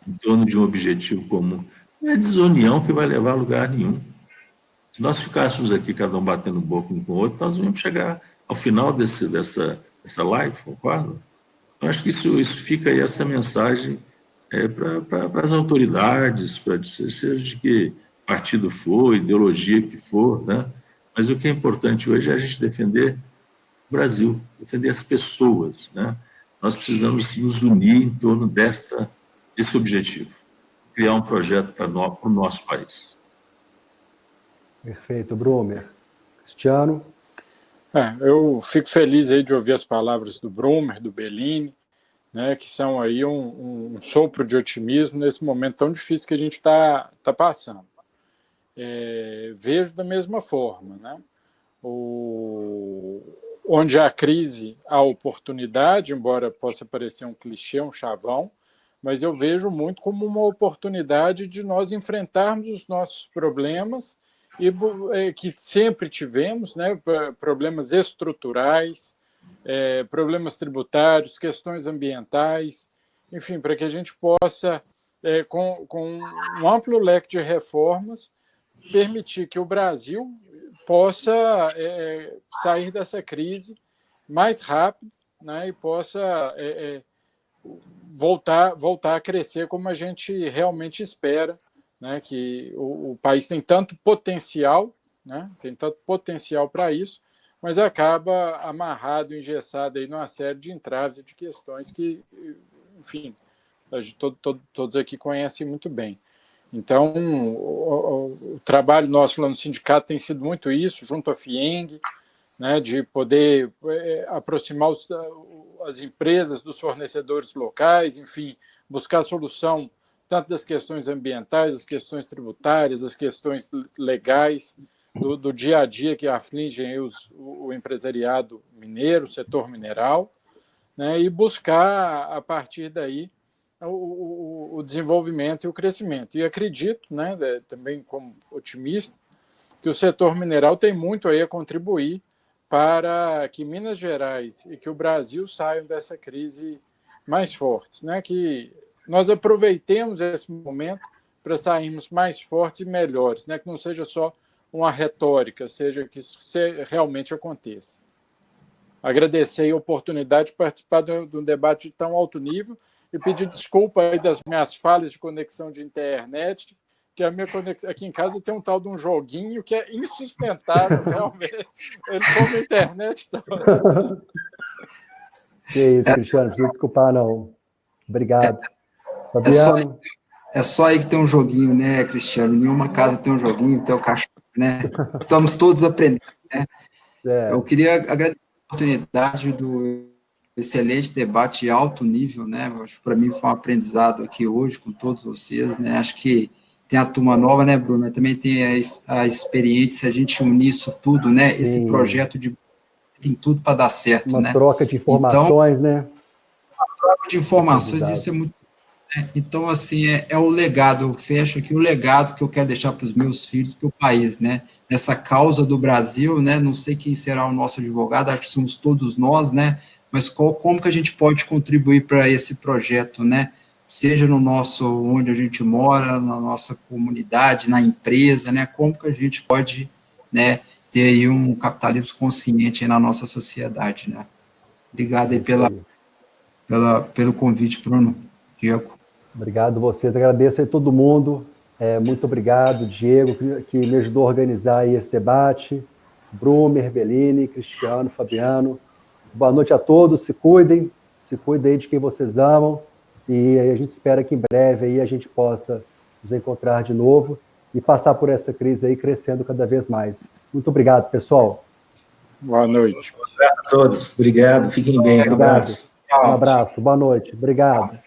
em torno de um objetivo comum. Não é desunião que vai levar a lugar nenhum. Se nós ficássemos aqui, cada um batendo boca um com o outro, nós vamos chegar ao final dessa live, concorda? Eu acho que isso fica aí, essa mensagem para as autoridades, seja de que partido for, ideologia que for, né? Mas o que é importante hoje é a gente defender o Brasil, defender as pessoas, né? Nós precisamos nos unir em torno desse objetivo, criar um projeto para o nosso país. Perfeito, Brumer. Cristiano? Eu fico feliz aí de ouvir as palavras do Brumer, do Bellini, né, que são aí um sopro de otimismo nesse momento tão difícil que a gente está passando. Vejo da mesma forma, né? Onde há crise, há oportunidade, embora possa parecer um clichê, um chavão, mas eu vejo muito como uma oportunidade de nós enfrentarmos os nossos problemas que sempre tivemos, né? Problemas estruturais, problemas tributários, questões ambientais, enfim, para que a gente possa, com um amplo leque de reformas, permitir que o Brasil possa sair dessa crise mais rápido, né? E possa voltar a crescer como a gente realmente espera, né, que o país tem tanto potencial, né, tem tanto potencial para isso, mas acaba amarrado, engessado aí numa série de entraves e de questões que, enfim, todos aqui conhecem muito bem. Então, o trabalho nosso lá no sindicato tem sido muito isso, junto à FIENG, né, de poder aproximar as empresas dos fornecedores locais, enfim, buscar solução tanto das questões ambientais, as questões tributárias, as questões legais, do dia a dia que afligem o empresariado mineiro, o setor mineral, né, e buscar, a partir daí, o desenvolvimento e o crescimento. E acredito, né, também como otimista, que o setor mineral tem muito aí a contribuir para que Minas Gerais e que o Brasil saiam dessa crise mais fortes, né, que nós aproveitemos esse momento para sairmos mais fortes e melhores, né? Que não seja só uma retórica, seja que isso realmente aconteça. Agradecer a oportunidade de participar de um debate de tão alto nível e pedir desculpa aí das minhas falhas de conexão de internet, que a minha conexão aqui em casa tem um tal de um joguinho que é insustentável, realmente. Ele come a internet toda. Que isso, Cristiano, não precisa desculpar, não. Obrigado. Fabiano. É só aí que tem um joguinho, né, Cristiano? Nenhuma casa tem um joguinho, tem o cachorro, né? Estamos todos aprendendo, né? Eu queria agradecer a oportunidade do excelente debate de alto nível, né? Acho que para mim foi um aprendizado aqui hoje com todos vocês, né? Acho que tem a turma nova, né, Bruno? Mas também tem a experiência, a gente unir isso tudo, né? Sim. Esse projeto tem tudo para dar certo, uma né? Troca de informações, então, né? Uma troca de informações, isso é muito... Né? Então, assim, é o legado, eu fecho aqui o legado que eu quero deixar para os meus filhos, para o país, né? Nessa causa do Brasil, né? Não sei quem será o nosso advogado, acho que somos todos nós, né? Mas como que a gente pode contribuir para esse projeto, né? Seja no nosso, onde a gente mora, na nossa comunidade, na empresa, né? Como que a gente pode, né, ter aí um capitalismo consciente aí na nossa sociedade, né? Obrigado aí pelo convite, Bruno, Diego. Obrigado a vocês, agradeço a todo mundo, muito obrigado, Diego, que me ajudou a organizar aí esse debate, Brumer, Bellini, Cristiano, Fabiano. Boa noite a todos, se cuidem aí de quem vocês amam, e a gente espera que em breve aí a gente possa nos encontrar de novo e passar por essa crise aí crescendo cada vez mais. Muito obrigado, pessoal. Boa noite. Boa noite a todos. Obrigado. Fiquem bem. Um abraço. Um abraço. Boa noite. Obrigado.